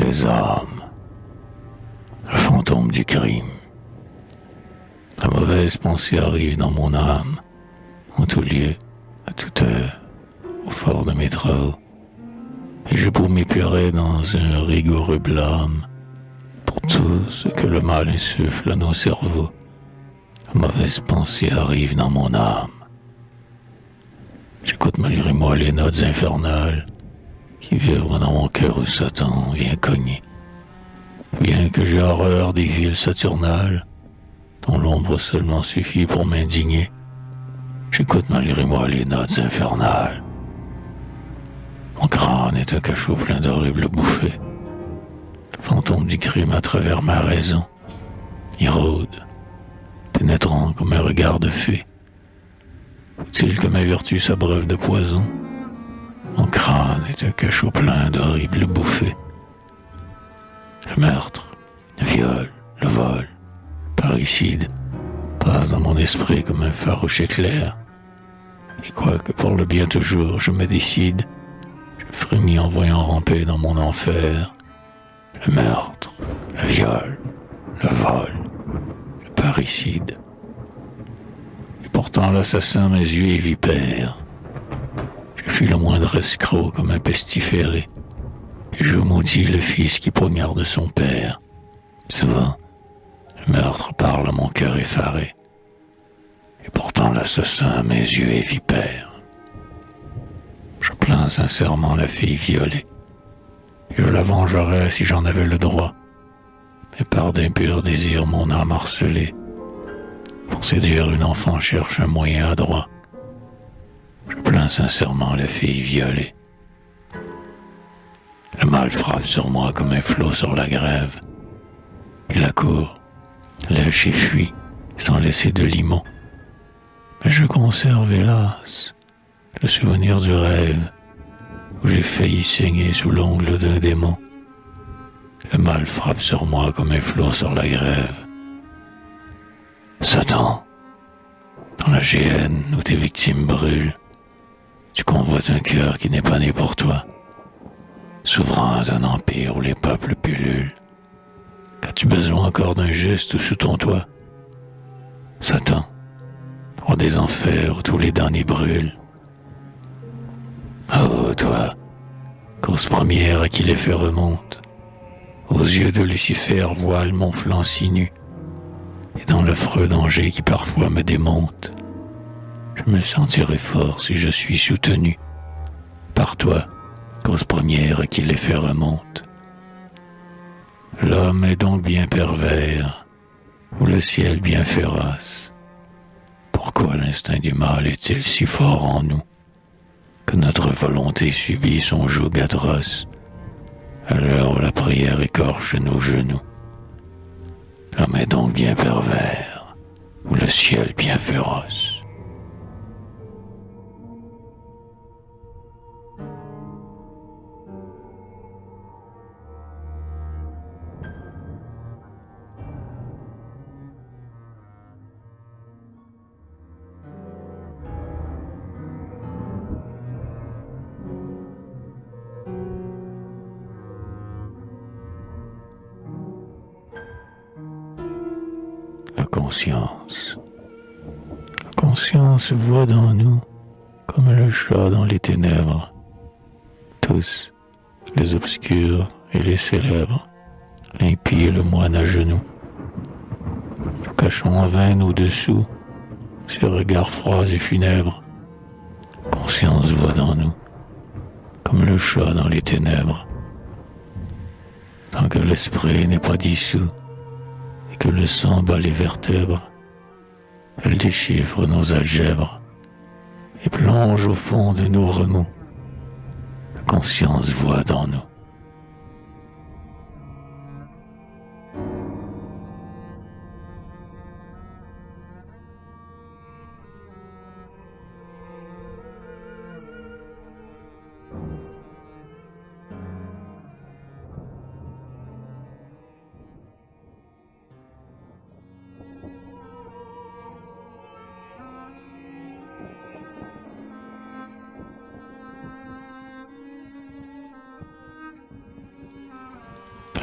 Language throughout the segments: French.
les âmes, le fantôme du crime. La mauvaise pensée arrive dans mon âme, en tout lieu, à toute heure, au fort de mes travaux. Et je pour m'épurer dans un rigoureux blâme pour tout ce que le mal insuffle à nos cerveaux. La mauvaise pensée arrive dans mon âme. J'écoute malgré moi les notes infernales qui vibrent dans mon cœur où Satan vient cogner. Bien que j'ai horreur des villes saturnales, dont l'ombre seulement suffit pour m'indigner, j'écoute malgré moi les notes infernales. Mon crâne est un cachot plein d'horribles bouffées. Le fantôme du crime à travers ma raison, il rôde, pénétrant comme un regard de fée. Faut-il que ma vertu s'abreuve de poison? Mon crâne est un cachot plein d'horribles bouffées. Le meurtre, le viol, le vol, le parricide passe dans mon esprit comme un farouche éclair. Et quoique pour le bien toujours je me décide, je frémis en voyant ramper dans mon enfer le meurtre, le viol, le vol, le parricide. Et pourtant l'assassin mes yeux est vipère. Je fuis le moindre escroc comme un pestiféré, et je maudis le fils qui poignarde son père. Souvent, le meurtre parle à mon cœur effaré, et pourtant l'assassin à mes yeux est vipère. Je plains sincèrement la fille violée, et je la vengerais si j'en avais le droit, mais par d'impurs désirs mon âme harcelée. Pour séduire une enfant cherche un moyen adroit. Je plains sincèrement la fille violée. Le mal frappe sur moi comme un flot sur la grève. Il accourt, lèche et fuit, sans laisser de limon. Mais je conserve, hélas, le souvenir du rêve où j'ai failli saigner sous l'ongle d'un démon. Le mal frappe sur moi comme un flot sur la grève. Satan, dans la géhenne où tes victimes brûlent, tu convoites un cœur qui n'est pas né pour toi, souverain d'un empire où les peuples pullulent. Qu'as-tu besoin encore d'un juste sous ton toit? Satan, roi des enfers où tous les damnés brûlent. Oh, toi, cause première à qui les faits remontent, aux yeux de Lucifer voile mon flanc si nu, et dans l'affreux danger qui parfois me démonte, je me sentirai fort si je suis soutenu par toi, cause première à qui les faits remontent. L'homme est donc bien pervers, ou le ciel bien féroce. Pourquoi l'instinct du mal est-il si fort en nous, que notre volonté subit son joug atroce, à l'heure où la prière écorche nos genoux? L'homme est donc bien pervers, ou le ciel bien féroce. La conscience. La conscience voit dans nous comme le chat dans les ténèbres. Tous, les obscurs et les célèbres, l'impie et le moine à genoux. Nous cachons en vain nos dessous, ces regards froids et funèbres. Conscience voit dans nous comme le chat dans les ténèbres. Tant que l'esprit n'est pas dissous, et que le sang bat les vertèbres, elle déchiffre nos algèbres et plonge au fond de nos remous. La conscience voit dans nous.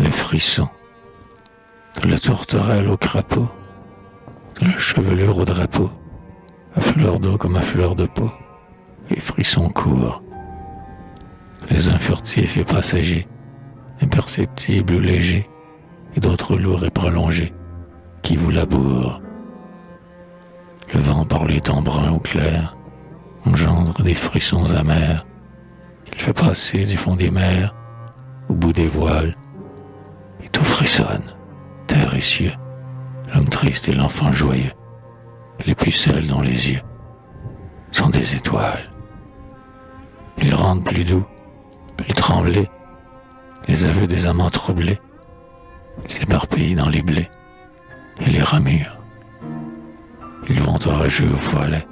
les frissons, de la tourterelle au crapaud, de la chevelure au drapeau, à fleur d'eau comme à fleur de peau, les frissons courent. Les uns furtifs et passagers, imperceptibles ou légers, et d'autres lourds et prolongés, qui vous labourent. Le vent par les temps bruns ou clairs engendre des frissons amers, qu'il fait passer du fond des mers au bout des voiles, et tout frissonne, terre et cieux, l'homme triste et l'enfant joyeux, et les pucelles dans les yeux sont des étoiles. Ils rendent plus doux, plus tremblés, les aveux des amants troublés, ils s'éparpillent dans les blés et les ramures. Ils vont orageux au foilet,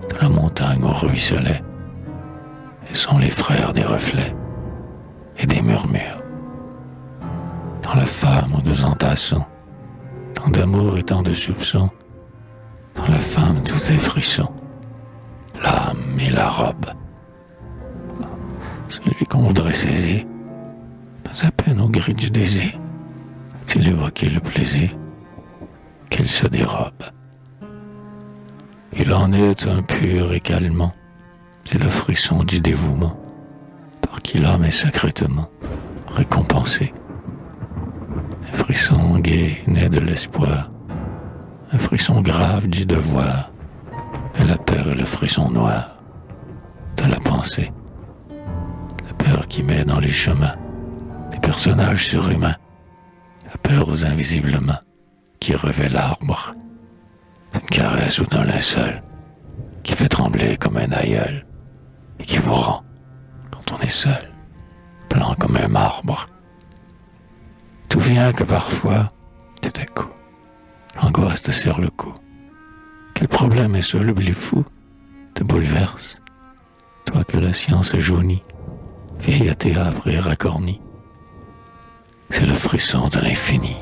de la montagne au ruisselet, et sont les frères des reflets et des murmures. Dans la femme où nous entassons tant d'amour et tant de soupçons, dans la femme tout est frisson, l'âme et la robe. Celui qu'on voudrait saisir, pas à peine au gris du désir, a-t-il évoqué le plaisir qu'elle se dérobe. Il en est un pur et calmant, c'est le frisson du dévouement, par qui l'âme est secrètement récompensée. Un frisson gai naît de l'espoir, un frisson grave du devoir, et la peur est le frisson noir de la pensée. La peur qui met dans les chemins des personnages surhumains, la peur aux invisibles mains qui revêt l'arbre, d'une caresse ou d'un linceul qui fait trembler comme un aïeul et qui vous rend, quand on est seul, blanc comme un marbre. Tout vient que parfois, tout à coup, l'angoisse te serre le cou. Quel problème insoluble et fou te bouleverse, toi que la science jaunie, vieille à théâtre et racornie. C'est le frisson de l'infini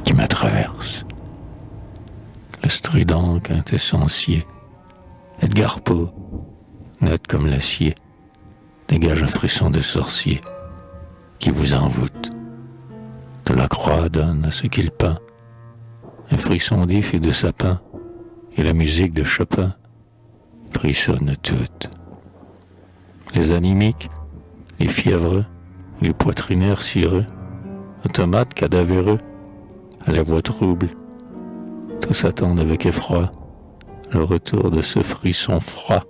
qui me traverse. Le strident quintessencier, Edgar Poe, net comme l'acier, dégage un frisson de sorcier qui vous envoûte. De la croix donne à ce qu'il peint un frisson d'if et de sapin, et la musique de Chopin frissonne toute. Les anémiques, les fiévreux, les poitrinaires cireux, automates cadavéreux, à la voix trouble, tous attendent avec effroi le retour de ce frisson froid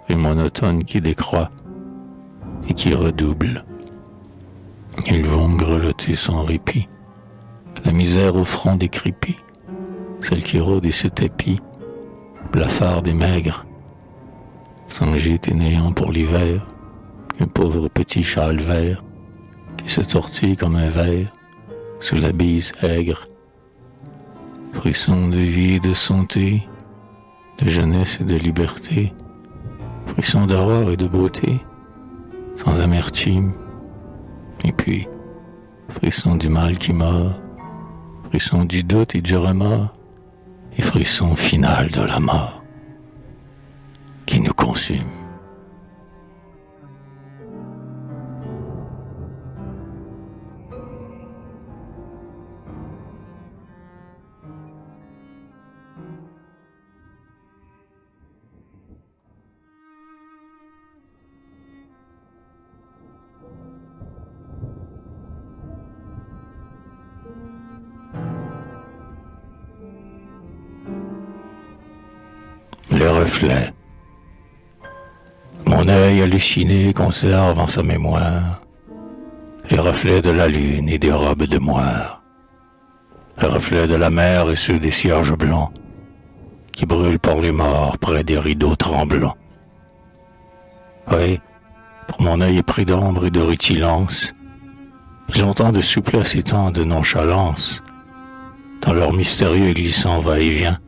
et monotone qui décroît et qui redouble. Ils vont grelotter sans répit, la misère au front décrépit, celle qui rôde et se tapit, blafarde et maigre, sans gîte et néant pour l'hiver, un pauvre petit châle vert qui se tortille comme un ver sous la bise aigre. Frisson de vie et de santé, de jeunesse et de liberté, frisson d'aurore et de beauté, sans amertume. Et puis, frisson du mal qui mord, frisson du doute et du remords, et frisson final de la mort qui nous consume. Les reflets. Mon œil halluciné conserve en sa mémoire les reflets de la lune et des robes de moire, les reflets de la mer et ceux des cierges blancs qui brûlent par les morts près des rideaux tremblants. Oui, pour mon œil épris d'ombre et de rutilance, ils ont tant de souplesse et tant de nonchalance dans leur mystérieux et glissant va-et-vient,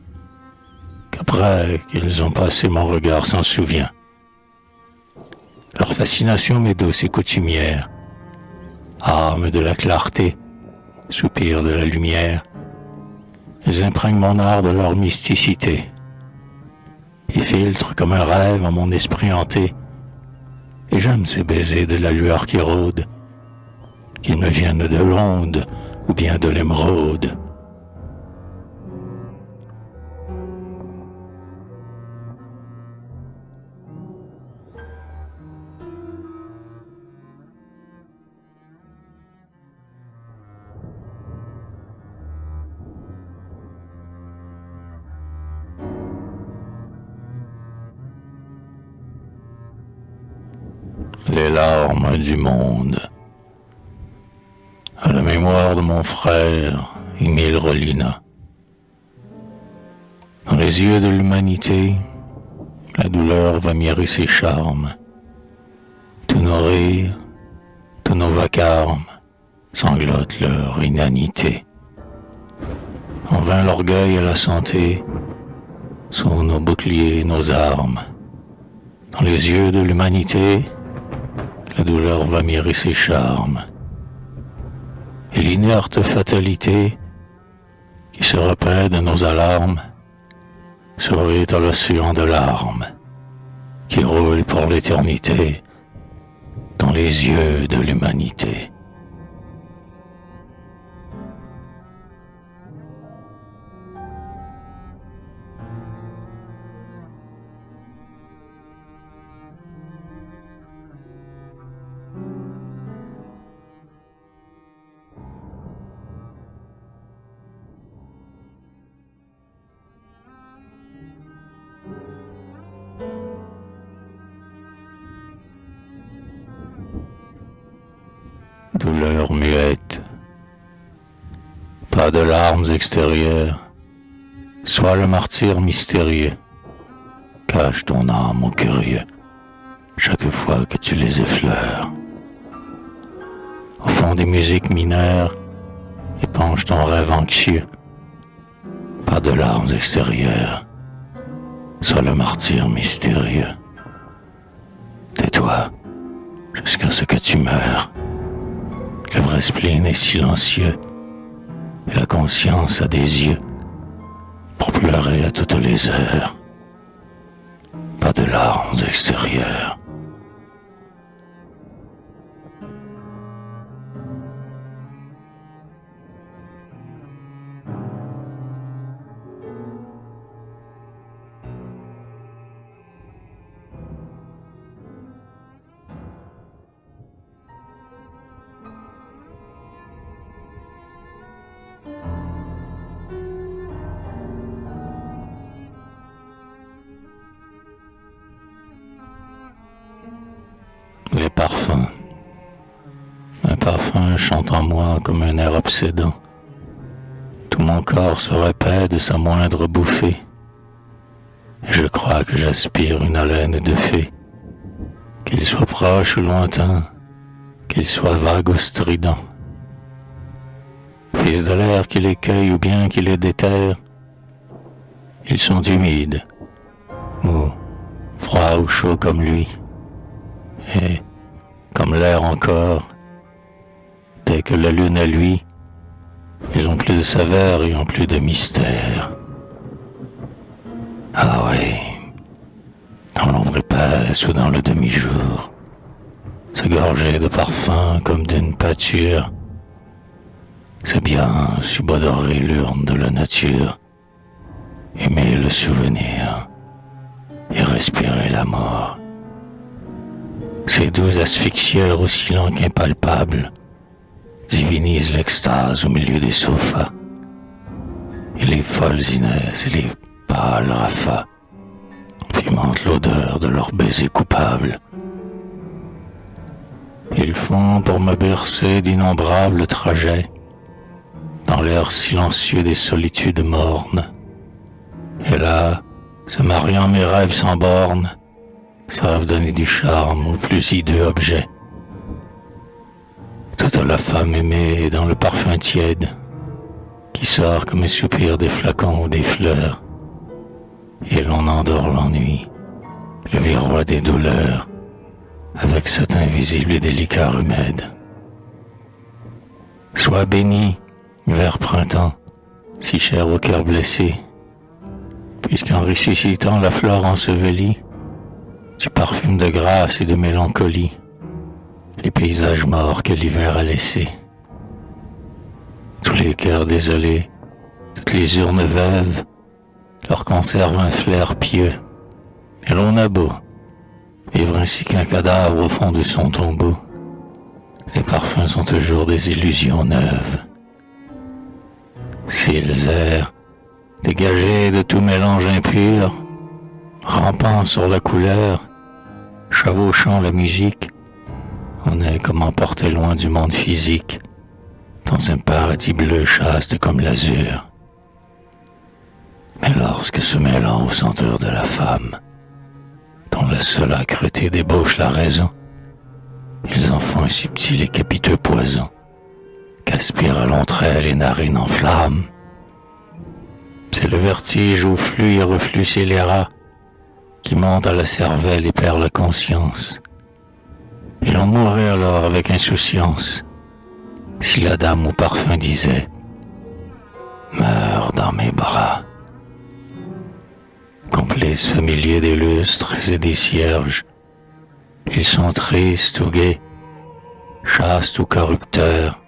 qu'après qu'ils ont passé mon regard s'en souvient. Leur fascination m'est douce et coutumière, âme de la clarté, soupir de la lumière. Ils imprègnent mon art de leur mysticité et filtrent comme un rêve en mon esprit hanté. Et j'aime ces baisers de la lueur qui rôde, qu'il me vienne de l'onde ou bien de l'émeraude. Les larmes du monde. À la mémoire de mon frère, Émile Rolina. Dans les yeux de l'humanité, la douleur va mirer ses charmes. Tous nos rires, tous nos vacarmes sanglotent leur inanité. En vain l'orgueil et la santé sont nos boucliers, nos armes. Dans les yeux de l'humanité, la douleur va mirer ses charmes. Et l'inerte fatalité qui se répète de nos alarmes sourit à l'océan de larmes qui roule pour l'éternité dans les yeux de l'humanité. Douleur muette, pas de larmes extérieures, sois le martyr mystérieux, cache ton âme au curieux, chaque fois que tu les effleures. Au fond des musiques mineures, épanche ton rêve anxieux, pas de larmes extérieures, sois le martyr mystérieux. Tais-toi jusqu'à ce que tu meurs. Le vrai spleen est silencieux, et la conscience a des yeux pour pleurer à toutes les heures. Pas de larmes extérieures. Les parfums. Un parfum chante en moi comme un air obsédant. Tout mon corps se répète de sa moindre bouffée. Et je crois que j'aspire une haleine de fée. Qu'il soit proche ou lointain, qu'il soit vague ou strident. Fils de l'air qui les cueille ou bien qui les déterre, ils sont humides, mous, froids ou chauds comme lui. Et, comme l'air encore, dès que la lune est lui, ils ont plus de saveur et ont plus de mystère. Ah oui, dans l'ombre épaisse ou dans le demi-jour, se gorger de parfum comme d'une pâture, c'est bien subodorer l'urne de la nature, aimer le souvenir et respirer la mort. Ces doux asphyxieurs aussi lents qu'impalpables divinisent l'extase au milieu des sofas, et les folles Inès et les pâles Rafa pimentent l'odeur de leurs baisers coupables. Ils font pour me bercer d'innombrables trajets dans l'air silencieux des solitudes mornes, et là, se mariant mes rêves sans bornes, savent donner du charme aux plus hideux objets. Toute la femme aimée est dans le parfum tiède qui sort comme un soupir des flacons ou des fleurs, et l'on endort l'ennui, le viroir des douleurs, avec cet invisible et délicat remède. Sois béni, vers printemps, si cher au cœur blessé, puisqu'en ressuscitant la fleur ensevelie, tu parfumes de grâce et de mélancolie les paysages morts que l'hiver a laissés. Tous les cœurs désolés, toutes les urnes veuves, leur conservent un flair pieux. Et l'on a beau vivre ainsi qu'un cadavre au fond de son tombeau. Les parfums sont toujours des illusions neuves. S'ils errent, dégagés de tout mélange impur, rampant sur la couleur, chevauchant la musique, on est comme emporté loin du monde physique, dans un paradis bleu chaste comme l'azur. Mais lorsque se mêlant aux senteurs de la femme, dont la seule âcreté débauche la raison, ils en font un subtil et capiteux poison, qu'aspirent à l'entre les narines en flammes. C'est le vertige au flux et reflux scélérat qui monte à la cervelle et perd la conscience. Et l'on mourrait alors avec insouciance si la dame au parfum disait « Meurs dans mes bras ». Complices familiers des lustres et des cierges, ils sont tristes ou gais, chastes ou corrupteurs,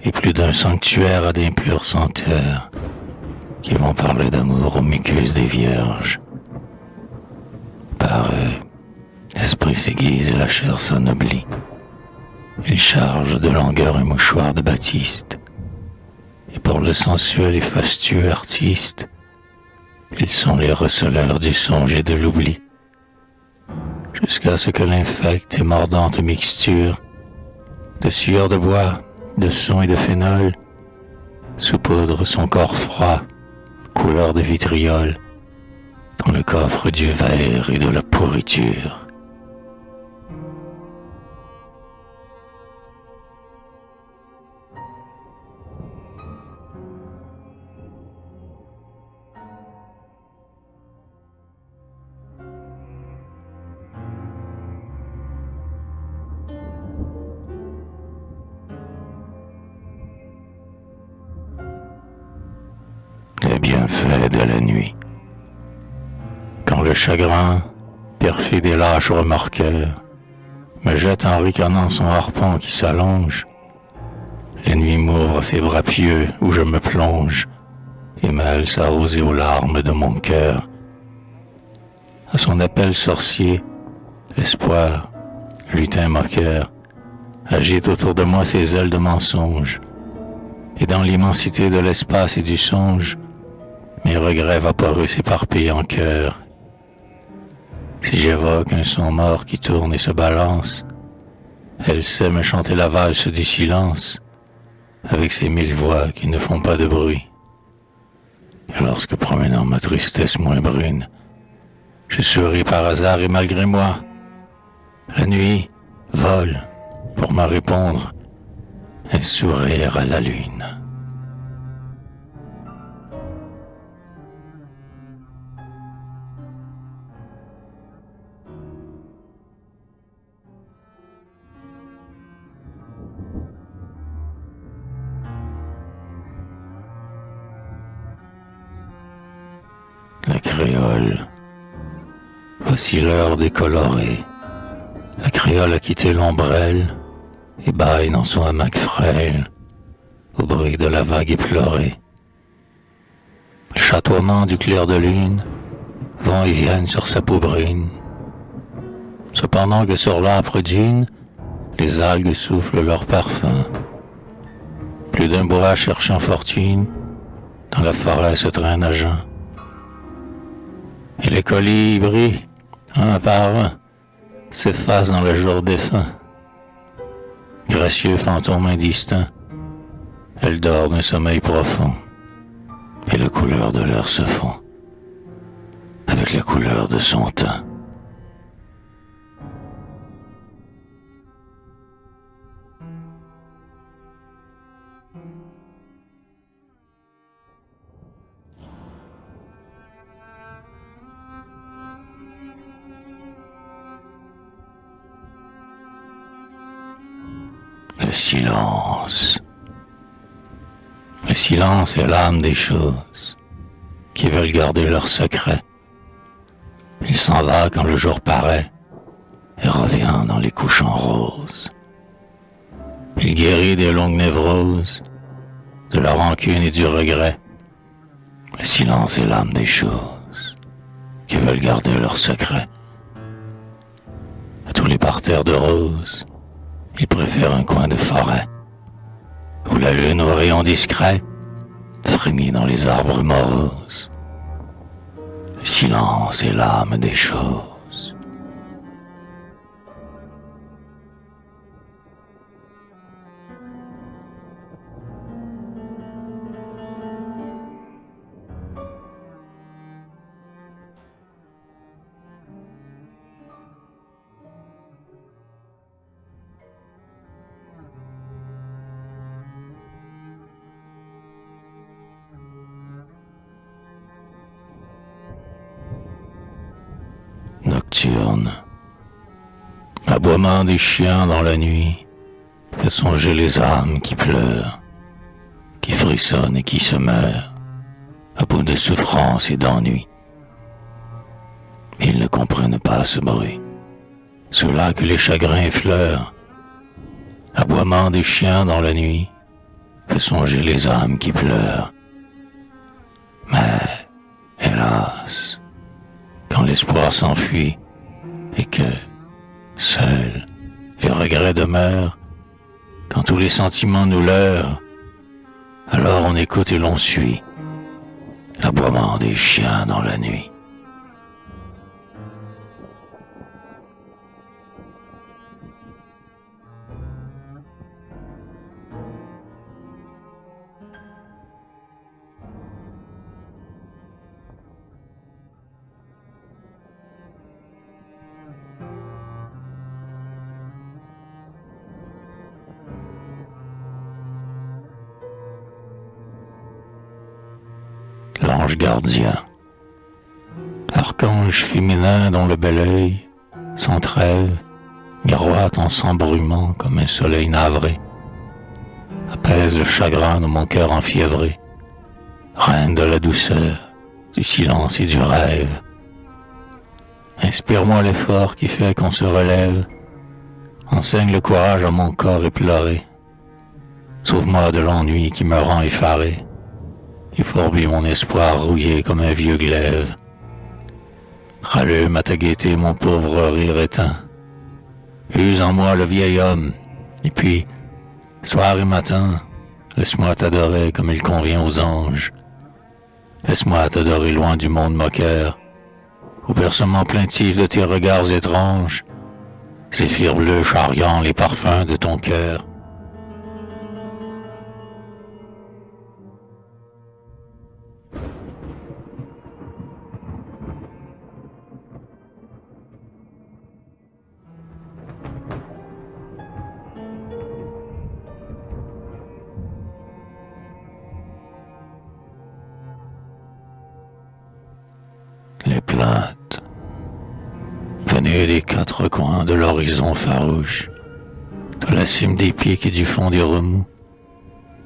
et plus d'un sanctuaire à d'impures senteurs qui vont parler d'amour aux muqueuses des vierges. Par eux, l'esprit s'aiguise et la chair s'ennoblit. Ils chargent de longueur un mouchoir de batiste, et pour le sensuel et fastueux artiste, ils sont les receleurs du songe et de l'oubli, jusqu'à ce que l'infecte et mordante mixture de sueur de bois, de son et de phénol saupoudre son corps froid, couleur de vitriol, dans le coffre du verre et de la pourriture. Les bienfaits de la nuit. Quand le chagrin, perfide et lâche remarqueur, me jette en ricanant son harpon qui s'allonge, la nuit m'ouvre ses bras pieux où je me plonge et mêle sa rosée aux larmes de mon cœur. À son appel sorcier, l'espoir, lutin moqueur, agite autour de moi ses ailes de mensonge, et dans l'immensité de l'espace et du songe, mes regrets vaporeux s'éparpillent en chœur. Si j'évoque un son mort qui tourne et se balance, elle sait me chanter la valse du silence, avec ses 1000 voix qui ne font pas de bruit. Et lorsque promenant ma tristesse moins brune, je souris par hasard et malgré moi, la nuit vole pour me répondre un sourire à la lune. La créole, voici l'heure décolorée. La créole a quitté l'ombrelle et bâille dans son hamac frêle, au bruit de la vague éplorée. Le chatoiement du clair de lune vont et viennent sur sa peau brune. Cependant que sur l'âpre dune, les algues soufflent leur parfum. Plus d'un bois cherchant fortune, dans la forêt se traîne à jeun. Et les colibris, un par un, s'effacent dans le jour défunt. Gracieux fantômes indistincts, elles dorment d'un sommeil profond, et la couleur de l'air se fond avec la couleur de son teint. Le silence. Le silence est l'âme des choses qui veulent garder leur secret. Il s'en va quand le jour paraît et revient dans les couchants roses. Il guérit des longues névroses, de la rancune et du regret. Le silence est l'âme des choses qui veulent garder leurs secrets. À tous les parterres de roses, il préfère un coin de forêt où la lune aux rayons discrets frémit dans les arbres moroses. Le silence est l'âme des choses. Nocturne. L'aboiement des chiens dans la nuit fait songer les âmes qui pleurent, qui frissonnent et qui se meurent, à bout de souffrance et d'ennui. Mais ils ne comprennent pas ce bruit, ceux-là que les chagrins effleurent. L'aboiement des chiens dans la nuit fait songer les âmes qui pleurent. Mais, hélas, quand l'espoir s'enfuit et que, seuls, les regrets demeurent, quand tous les sentiments nous leurrent, alors on écoute et l'on suit l'aboiement des chiens dans la nuit. L'ange gardien, archange féminin dont le bel œil, sans trêve, miroite en s'embrumant comme un soleil navré, apaise le chagrin de mon cœur enfiévré, reine de la douceur, du silence et du rêve. Inspire-moi l'effort qui fait qu'on se relève, enseigne le courage à mon corps éploré, sauve-moi de l'ennui qui me rend effaré, et fourbit mon espoir rouillé comme un vieux glaive. Rallume à ta gaieté mon pauvre rire éteint. Use en moi le vieil homme, et puis, soir et matin, laisse-moi t'adorer comme il convient aux anges. Laisse-moi t'adorer loin du monde moqueur, au percement plaintif de tes regards étranges, zéphyr bleu charriant les parfums de ton cœur. Les plaintes, venues des quatre coins de l'horizon farouche, de la cime des pics et du fond des remous,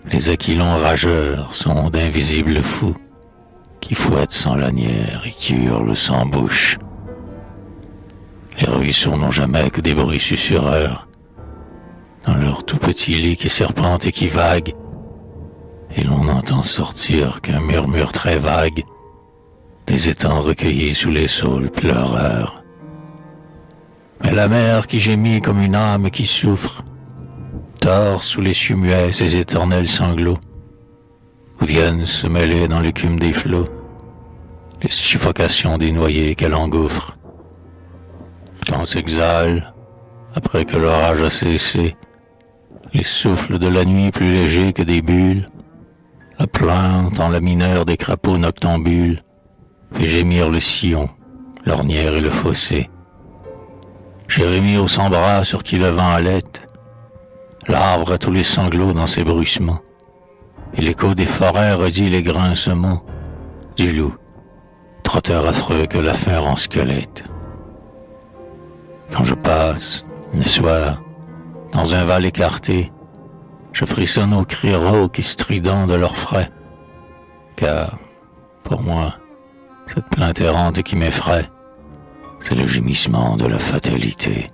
les aquilons rageurs sont d'invisibles fous, qui fouettent sans lanière et qui hurlent sans bouche. Les ruisseaux n'ont jamais que des bruits susurreurs, dans leur tout petit lit qui serpente et qui vague, et l'on n'entend sortir qu'un murmure très vague, des étangs recueillis sous les saules pleureurs. Mais la mer qui gémit comme une âme qui souffre, tord sous les cieux muets ses éternels sanglots, où viennent se mêler dans l'écume des flots les suffocations des noyés qu'elle engouffre. Quand s'exhalent, après que l'orage a cessé, les souffles de la nuit plus légers que des bulles, la plainte en la mineur des crapauds noctambules, fait gémir le sillon, l'ornière et le fossé. Jérémie au sans bras sur qui le vent halète, l'arbre a tous les sanglots dans ses bruissements, et l'écho des forêts redit les grincements du loup, trotteur affreux que la faim rend squelette. Quand je passe, le soir, dans un val écarté, je frissonne aux cris rauques et stridents de leurs frais, car, pour moi, cette plainte errante qui m'effraie, c'est le gémissement de la fatalité.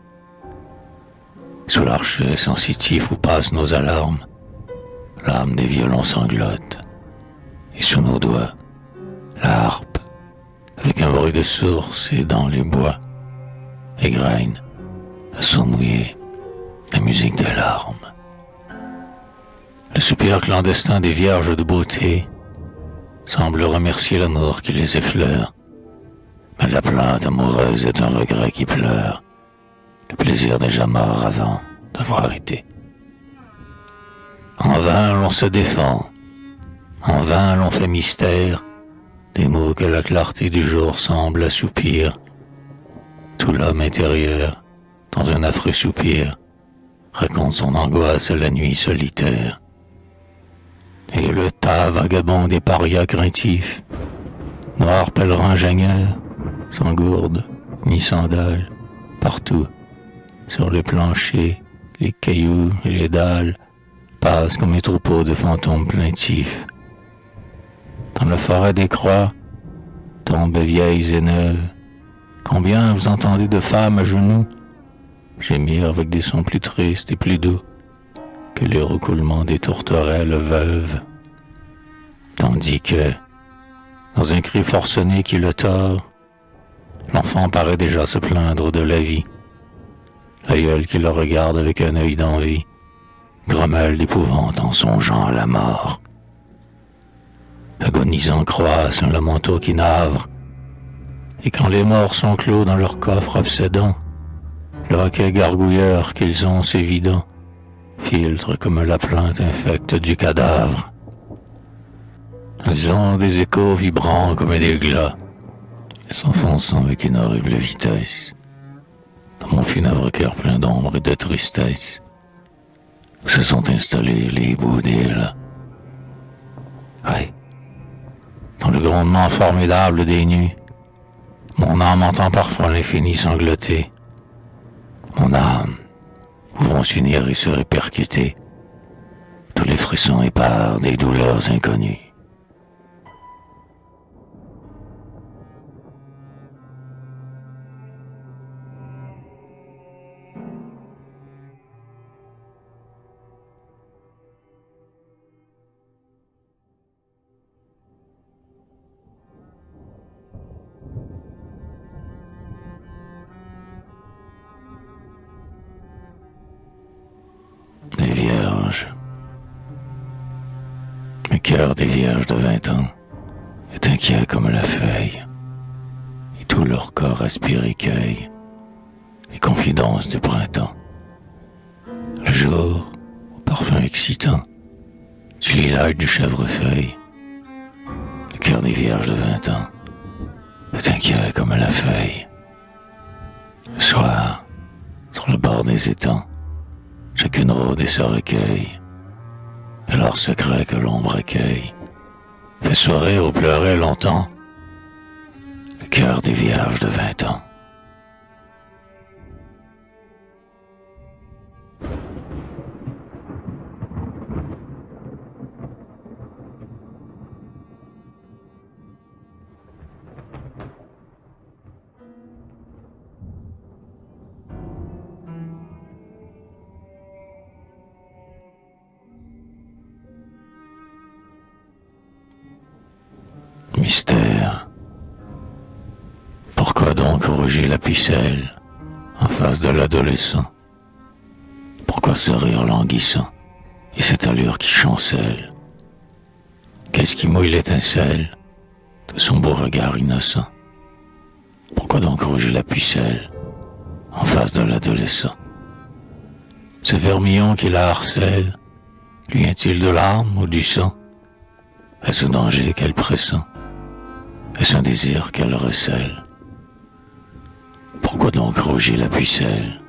Sous l'archet sensitif où passent nos alarmes, l'âme des violons sanglote. Et sous nos doigts, la harpe, avec un bruit de source et dans les bois, égrène, à son mouillé, la musique des larmes. Le soupir clandestin des vierges de beauté semble remercier l'amour qui les effleure. Mais la plainte amoureuse est un regret qui pleure, le plaisir déjà mort avant d'avoir été. En vain l'on se défend, en vain l'on fait mystère, des mots que la clarté du jour semble assoupir. Tout l'homme intérieur, dans un affreux soupir, raconte son angoisse à la nuit solitaire. Et le tas vagabond des parias craintifs, noirs pèlerins geigneurs, sans gourde ni sandales, partout, sur les planchers, les cailloux et les dalles, passent comme un troupeau de fantômes plaintifs. Dans la forêt des croix, tombent vieilles et neuves, combien vous entendez de femmes à genoux gémir avec des sons plus tristes et plus doux que les recoulements des tourterelles veuves. Tandis que, dans un cri forcené qui le tord, l'enfant paraît déjà se plaindre de la vie. L'aïeul qui le regarde avec un œil d'envie grommelle d'épouvante en songeant à la mort. Agonisant croissent un lamenteau qui navre, et quand les morts sont clos dans leur coffre obsédant, le hoquet gargouilleur qu'ils ont s'évident filtre comme la plainte infecte du cadavre. Ils ont des échos vibrants comme des glas, et s'enfonçant avec une horrible vitesse dans mon funèbre cœur plein d'ombre et de tristesse, où se sont installés les bouddhas. Oui, dans le grondement formidable des nues, mon âme entend parfois l'infini sangloter. Mon âme, pouvant s'unir et se répercuter, tous les frissons épars des douleurs inconnues. Les vierges. Le cœur des vierges de 20 ans est inquiet comme la feuille, et tout leur corps aspire et cueille les confidences du printemps. Le jour, au parfum excitant du lilas et du chèvrefeuille, le cœur des vierges de 20 ans est inquiet comme la feuille. Le soir, sur le bord des étangs, chacune rôde et se recueille, et leur secret que l'ombre accueille fait sourire ou pleurer longtemps le cœur des vierges de 20 ans. Mystère. Pourquoi donc rougit la pucelle en face de l'adolescent? Pourquoi ce rire languissant et cette allure qui chancelle? Qu'est-ce qui mouille l'étincelle de son beau regard innocent? Pourquoi donc rougit la pucelle en face de l'adolescent? Ce vermillon qui la harcèle, lui vient-il de larmes ou du sang? Est-ce un danger qu'elle pressent? Est-ce un désir qu'elle recèle? Pourquoi donc rougit la pucelle?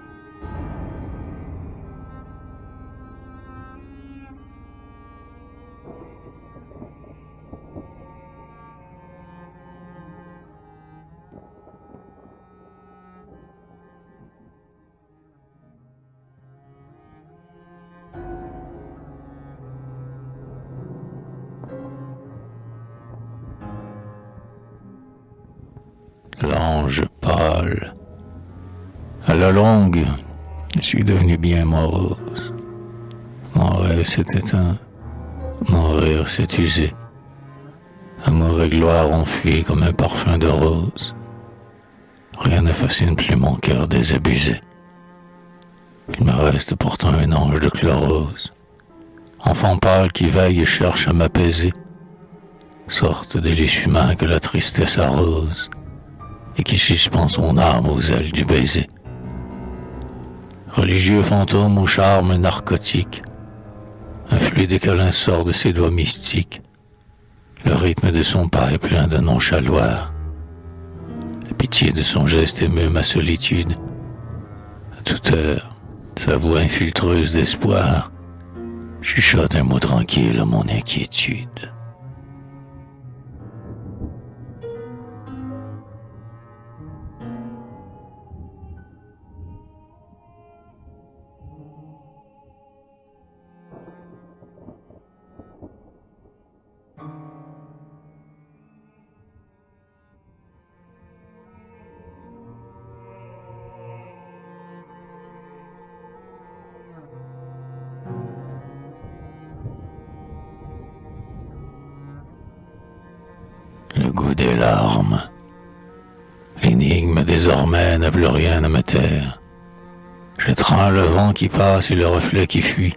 L'ange pâle, à la longue, Je suis devenu bien morose. Mon rêve s'est éteint, mon rire s'est usé. Amour et gloire ont fui comme un parfum de rose. Rien ne fascine plus mon cœur désabusé. Il me reste pourtant un ange de chlorose, enfant pâle qui veille et cherche à m'apaiser, sorte délice humain que la tristesse arrose, et qui suspend son âme aux ailes du baiser. Religieux fantôme au charme narcotique, un flux des câlins sort de ses doigts mystiques. Le rythme de son pas est plein de nonchaloir. La pitié de son geste émeut ma solitude. À toute heure, sa voix infiltreuse d'espoir chuchote un mot tranquille à mon inquiétude. Le goût des larmes. L'énigme désormais n'a plus rien à me taire. J'étreins le vent qui passe et le reflet qui fuit,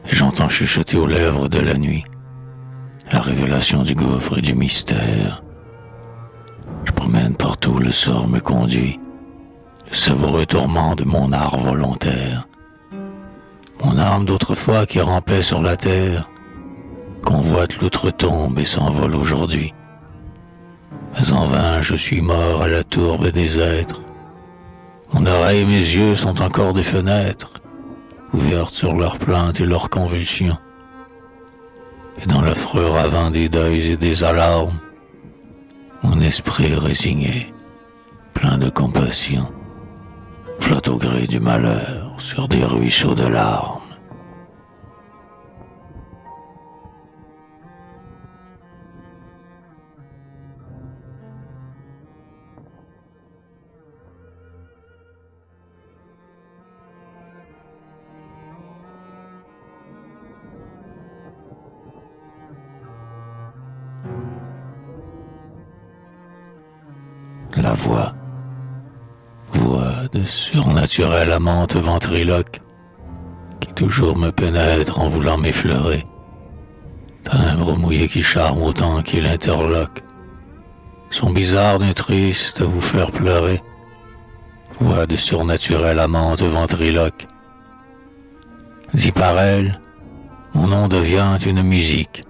et j'entends chuchoter aux lèvres de la nuit la révélation du gouffre et du mystère. Je promène partout où le sort me conduit, le savoureux tourment de mon art volontaire. Mon âme d'autrefois qui rampait sur la terre convoite l'outre-tombe et s'envole aujourd'hui. Mais en vain je suis mort à la tourbe des êtres. Mon oreille et mes yeux sont encore des fenêtres, ouvertes sur leurs plaintes et leurs convulsions. Et dans l'affreux ravin des deuils et des alarmes, mon esprit résigné, plein de compassion, flotte au gré du malheur sur des ruisseaux de larmes. La voix de surnaturelle amante ventriloque, qui toujours me pénètre en voulant m'effleurer. Timbre mouillé qui charme autant qu'il interloque, son bizarre d'un triste à vous faire pleurer. Voix de surnaturelle amante ventriloque. Dit par elle, mon nom devient une musique.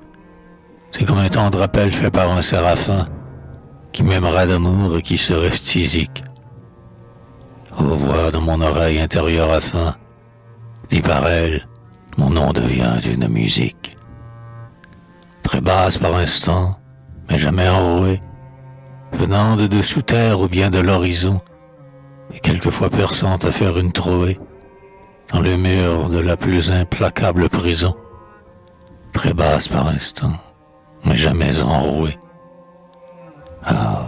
C'est comme un tendre appel fait par un séraphin qui m'aimera d'amour et qui serait phtisique. Ô voix dans mon oreille intérieure afin, dit par elle, mon nom devient une musique. Très basse par instant, mais jamais enrouée, venant de dessous terre ou bien de l'horizon, et quelquefois perçante à faire une trouée dans le mur de la plus implacable prison. Très basse par instant, mais jamais enrouée. Ah,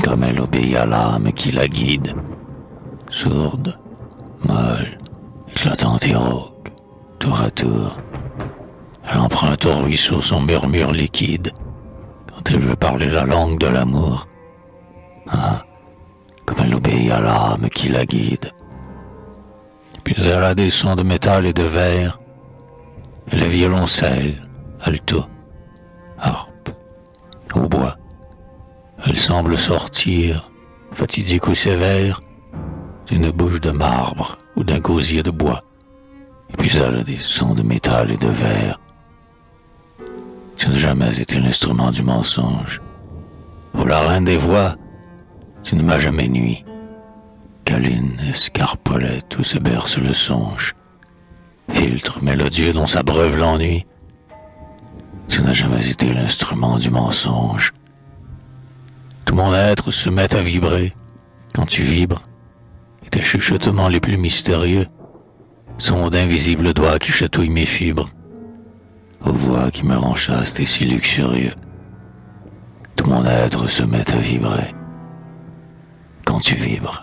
comme elle obéit à l'âme qui la guide, sourde, molle, éclatante et rauque, tour à tour. Elle emprunte au ruisseau son murmure liquide, quand elle veut parler la langue de l'amour. Ah, comme elle obéit à l'âme qui la guide. Puis elle a des sons de métal et de verre, et le violoncelle, alto, harpe, hautbois. Elle semble sortir, fatidique ou sévère, d'une bouche de marbre ou d'un gosier de bois. Et puis elle a des sons de métal et de verre. Tu n'as jamais été l'instrument du mensonge. Ô la reine des voix, tu ne m'as jamais nui. Câline, escarpolette où se berce le songe. Filtre mélodieux dont s'abreuve l'ennui. Tu n'as jamais été l'instrument du mensonge. Tout mon être se met à vibrer quand tu vibres, et tes chuchotements les plus mystérieux sont d'invisibles doigts qui chatouillent mes fibres, aux voix qui me rendent chaste et si luxurieux. Tout mon être se met à vibrer quand tu vibres.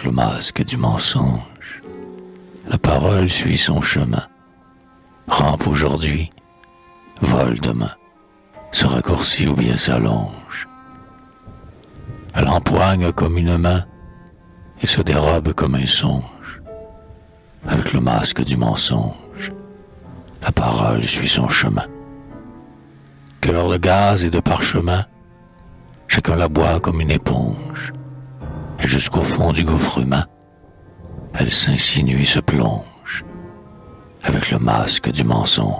le masque du mensonge. La parole suit son chemin, rampe aujourd'hui, vole demain, se raccourcit ou bien s'allonge. Elle empoigne comme une main et se dérobe comme un songe. Avec le masque du mensonge, la parole suit son chemin. Cœur de gaz et de parchemin, chacun la boit comme une éponge. Et jusqu'au fond du gouffre humain, elle s'insinue et se plonge avec le masque du mensonge.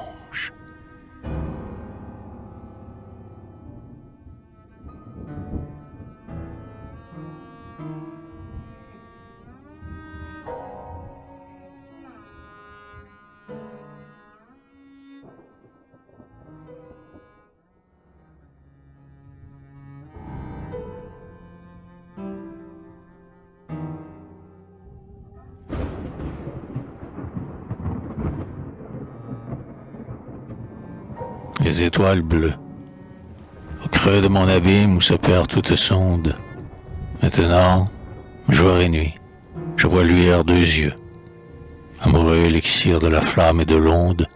Les étoiles bleues, au creux de mon abîme où se perd toute sonde. Maintenant, jour et nuit, je vois luire deux yeux, amoureux élixir de la flamme et de l'onde,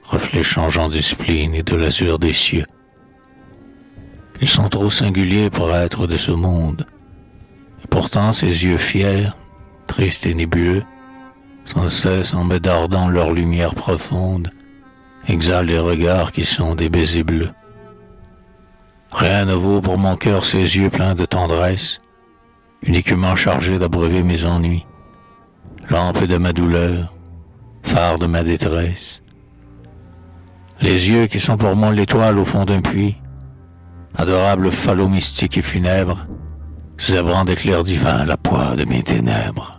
reflet changeant du spleen et de l'azur des cieux. Ils sont trop singuliers pour être de ce monde, et pourtant ces yeux fiers, tristes et nébuleux, sans cesse en me dardant leur lumière profonde, exhalent des regards qui sont des baisers bleus. Rien ne vaut pour mon cœur ces yeux pleins de tendresse, uniquement chargés d'abreuver mes ennuis, lampe de ma douleur, phare de ma détresse. Les yeux qui sont pour moi l'étoile au fond d'un puits, adorable falot mystique et funèbre, zébrant d'éclairs divins la poix de mes ténèbres.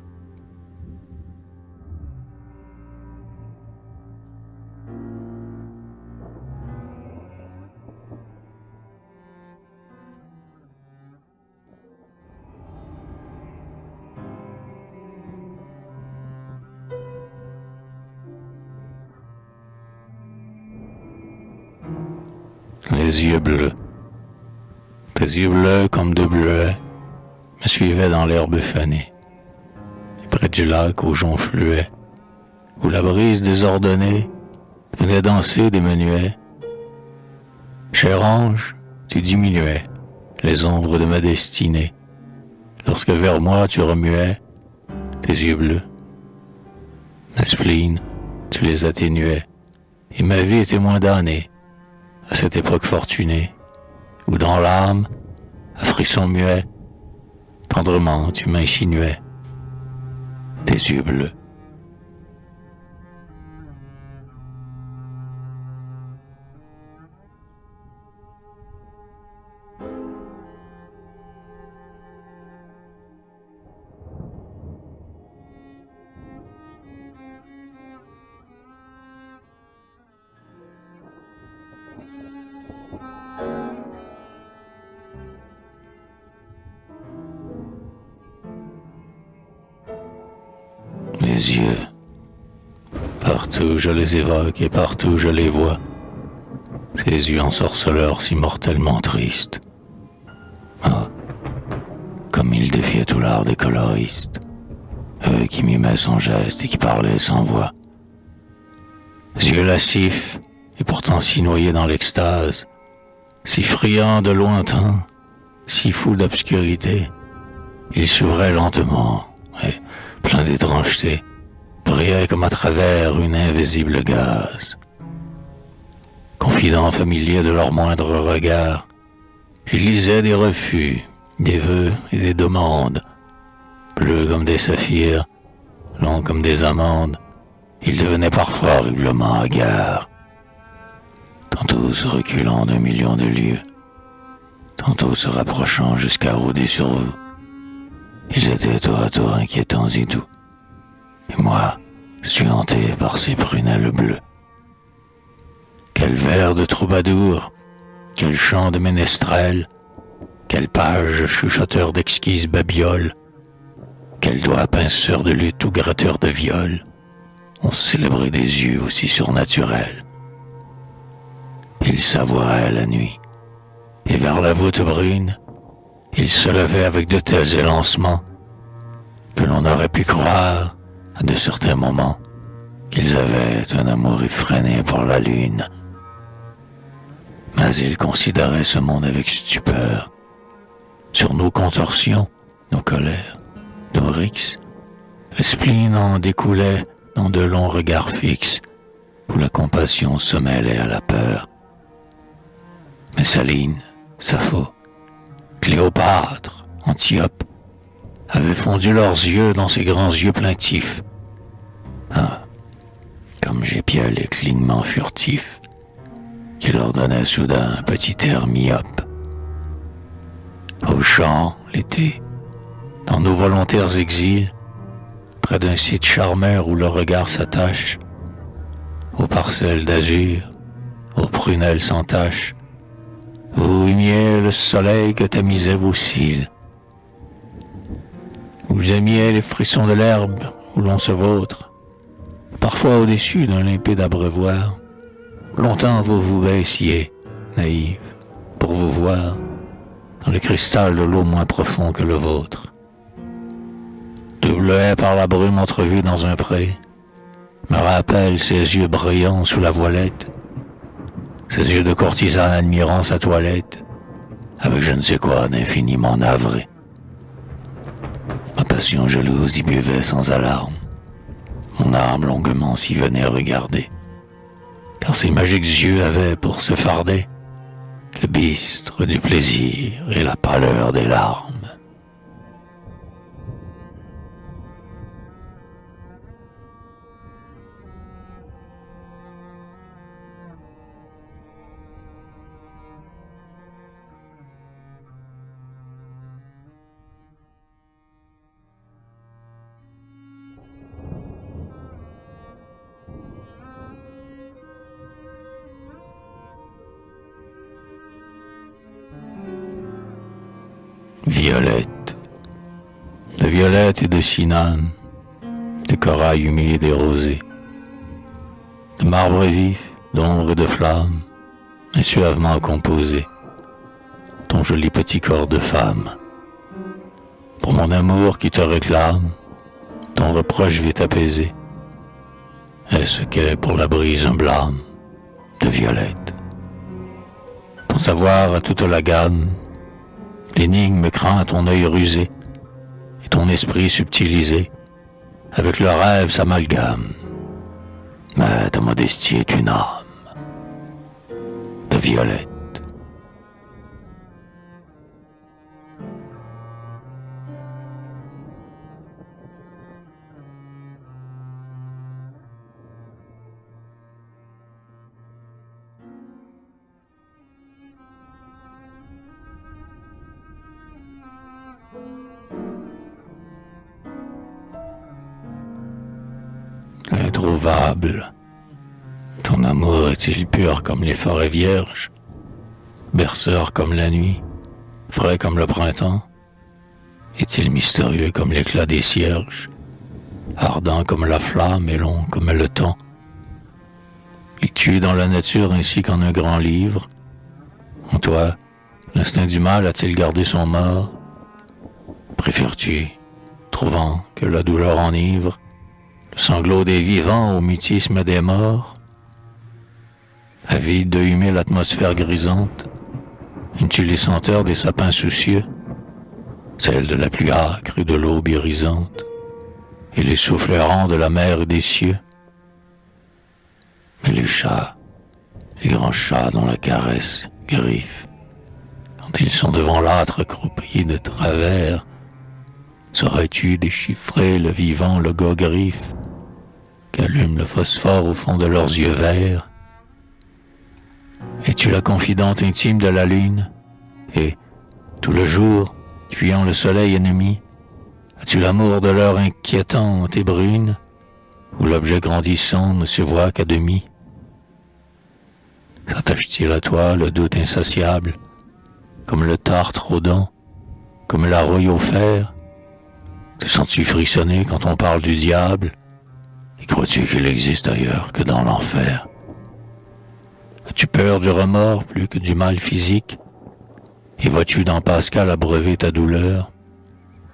Les yeux bleus, tes yeux bleus comme deux bleuets, me suivaient dans l'herbe fanée, et près du lac au jonc fluet, où la brise désordonnée venait danser des menuets. Cher ange, tu diminuais les ombres de ma destinée, lorsque vers moi tu remuais tes yeux bleus. Ma spleen, tu les atténuais, et ma vie était moins damnée à cette époque fortunée, où dans l'âme, à frisson muet, tendrement tu m'insinuais tes yeux bleus. Les yeux, partout je les évoque et partout je les vois, ces yeux ensorceleurs si mortellement tristes. Ah, comme ils défiaient tout l'art des coloristes, eux qui mimaient sans geste et qui parlaient sans voix. Yeux lascifs et pourtant si noyés dans l'extase, si friands de lointain, si fous d'obscurité, ils s'ouvraient lentement et, pleins d'étrangeté, brillaient comme à travers une invisible gaze. Confidents familiers de leurs moindres regards, j'y lisais des refus, des vœux et des demandes. Bleus comme des saphirs, longs comme des amandes, ils devenaient parfois horriblement hagards. Tantôt se reculant d'un million de lieues, tantôt se rapprochant jusqu'à rôder sur vous. Ils étaient tour à tour inquiétants et doux. Et moi, je suis hanté par ces prunelles bleues. Quel vers de troubadour, quel chant de ménestrel, quel page chuchoteur d'exquises babioles, quel doigt pinceur de lutte ou gratteur de viol ont célébré des yeux aussi surnaturels. Ils savouraient la nuit, et vers la voûte brune, ils se levaient avec de tels élancements que l'on aurait pu croire, à de certains moments, qu'ils avaient un amour effréné pour la lune. Mais ils considéraient ce monde avec stupeur. Sur nos contorsions, nos colères, nos rixes, le spleen en découlait dans de longs regards fixes, où la compassion se mêlait à la peur. Mais Saline, Sappho, Cléopâtre, Antiope, avaient fondu leurs yeux dans ces grands yeux plaintifs. Ah, comme j'épiais les clignements furtifs qui leur donnaient soudain un petit air myope. Au champ, l'été, dans nos volontaires exils, près d'un site charmeur où le regard s'attache, aux parcelles d'azur, aux prunelles sans tache, où humiez le soleil que tamisait vos cils. Vous aimiez les frissons de l'herbe où l'on se vautre, parfois au-dessus d'un limpide abreuvoir. Longtemps vous vous baissiez, naïve, pour vous voir dans le cristal de l'eau moins profond que le vôtre. De bleuets par la brume entrevue dans un pré me rappelle ses yeux brillants sous la voilette, ses yeux de courtisane admirant sa toilette, avec je ne sais quoi d'infiniment navré. Ma passion jalouse y buvait sans alarme, mon âme longuement s'y venait regarder, car ses magiques yeux avaient pour se farder le bistre du plaisir et la pâleur des larmes. Violette, de violette et de cynane, de corail humide et rosé, de marbre vif, d'ombre et de flamme, mais suavement composé, ton joli petit corps de femme. Pour mon amour qui te réclame, ton reproche vite apaisé, est-ce qu'est pour la brise un blâme de violette? Ton savoir à toute la gamme, l'énigme craint ton œil rusé et ton esprit subtilisé, avec le rêve s'amalgame. Mais ta modestie est une âme de violette. L'introuvable, ton amour est-il pur comme les forêts vierges, berceur comme la nuit, frais comme le printemps? Est-il mystérieux comme l'éclat des cierges, ardent comme la flamme et long comme le temps? Es-tu dans la nature ainsi qu'en un grand livre? En toi, l'instinct du mal a-t-il gardé son mort? Préfères-tu, trouvant que la douleur enivre, le sanglot des vivants au mutisme des morts? Avide de humer l'atmosphère grisante, aimes-tu les senteurs des sapins soucieux, celles de la pluie âcre et de l'aube irisante, et les souffles errants de la mer et des cieux? Mais les chats, les grands chats dont la caresse griffe, quand ils sont devant l'âtre croupis de travers, saurais-tu déchiffrer le vivant logogriffe qu'allume le phosphore au fond de leurs yeux verts? Es-tu la confidente intime de la lune? Et, tout le jour, fuyant le soleil ennemi, as-tu l'amour de l'heure inquiétante et brune, où l'objet grandissant ne se voit qu'à demi? S'attache-t-il à toi le doute insatiable, comme le tartre aux dents, comme la rouille au fer? Te sens-tu frissonner quand on parle du diable? Et crois-tu qu'il existe ailleurs que dans l'enfer? As-tu peur du remords plus que du mal physique? Et vas-tu dans Pascal abreuver ta douleur?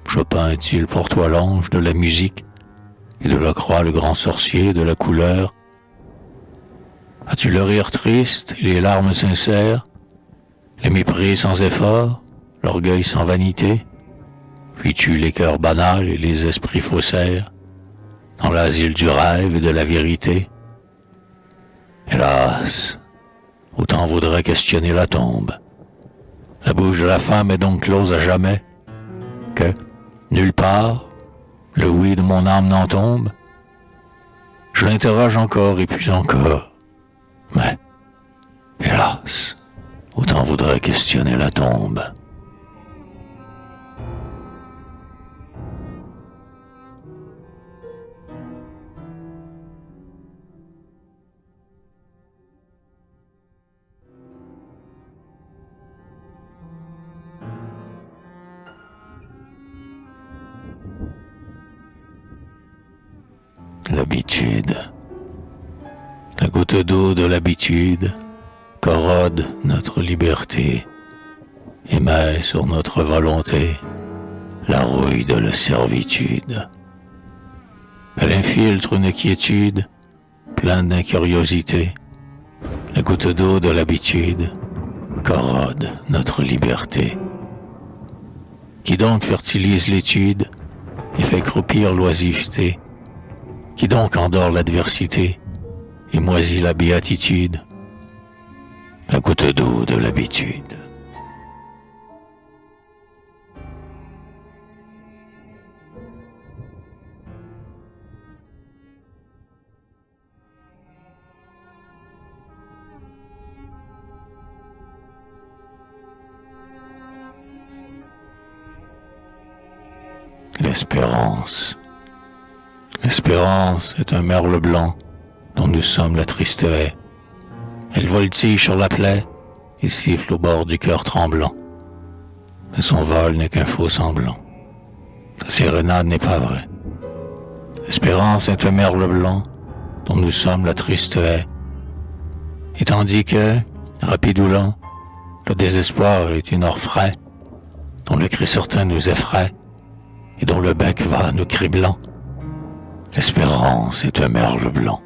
Chopin est-il pour toi l'ange de la musique, et de la croix le grand sorcier de la couleur? As-tu le rire triste et les larmes sincères, les mépris sans effort, l'orgueil sans vanité? Fuis-tu les cœurs banals et les esprits faussaires, dans l'asile du rêve et de la vérité? Hélas, autant vaudrait questionner la tombe. La bouche de la femme est donc close à jamais, que, nulle part, le oui de mon âme n'en tombe. Je l'interroge encore et puis encore, mais, hélas, autant vaudrait questionner la tombe. L'habitude. La goutte d'eau de l'habitude corrode notre liberté et met sur notre volonté la rouille de la servitude. Elle infiltre une quiétude pleine d'incuriosité. La goutte d'eau de l'habitude corrode notre liberté. Qui donc fertilise l'étude et fait croupir l'oisiveté? Qui donc endort l'adversité et moisit la béatitude? La goutte d'eau de l'habitude. L'espérance. L'espérance est un merle blanc dont nous sommes la triste haie. Elle voltige sur la plaie et siffle au bord du cœur tremblant. Mais son vol n'est qu'un faux semblant. Sa sérénade n'est pas vraie. L'espérance est un merle blanc dont nous sommes la triste haie. Et tandis que, rapide ou lent, le désespoir est une orfraie dont le cri certain nous effraie et dont le bec va nous criblant. L'espérance est un merle blanc.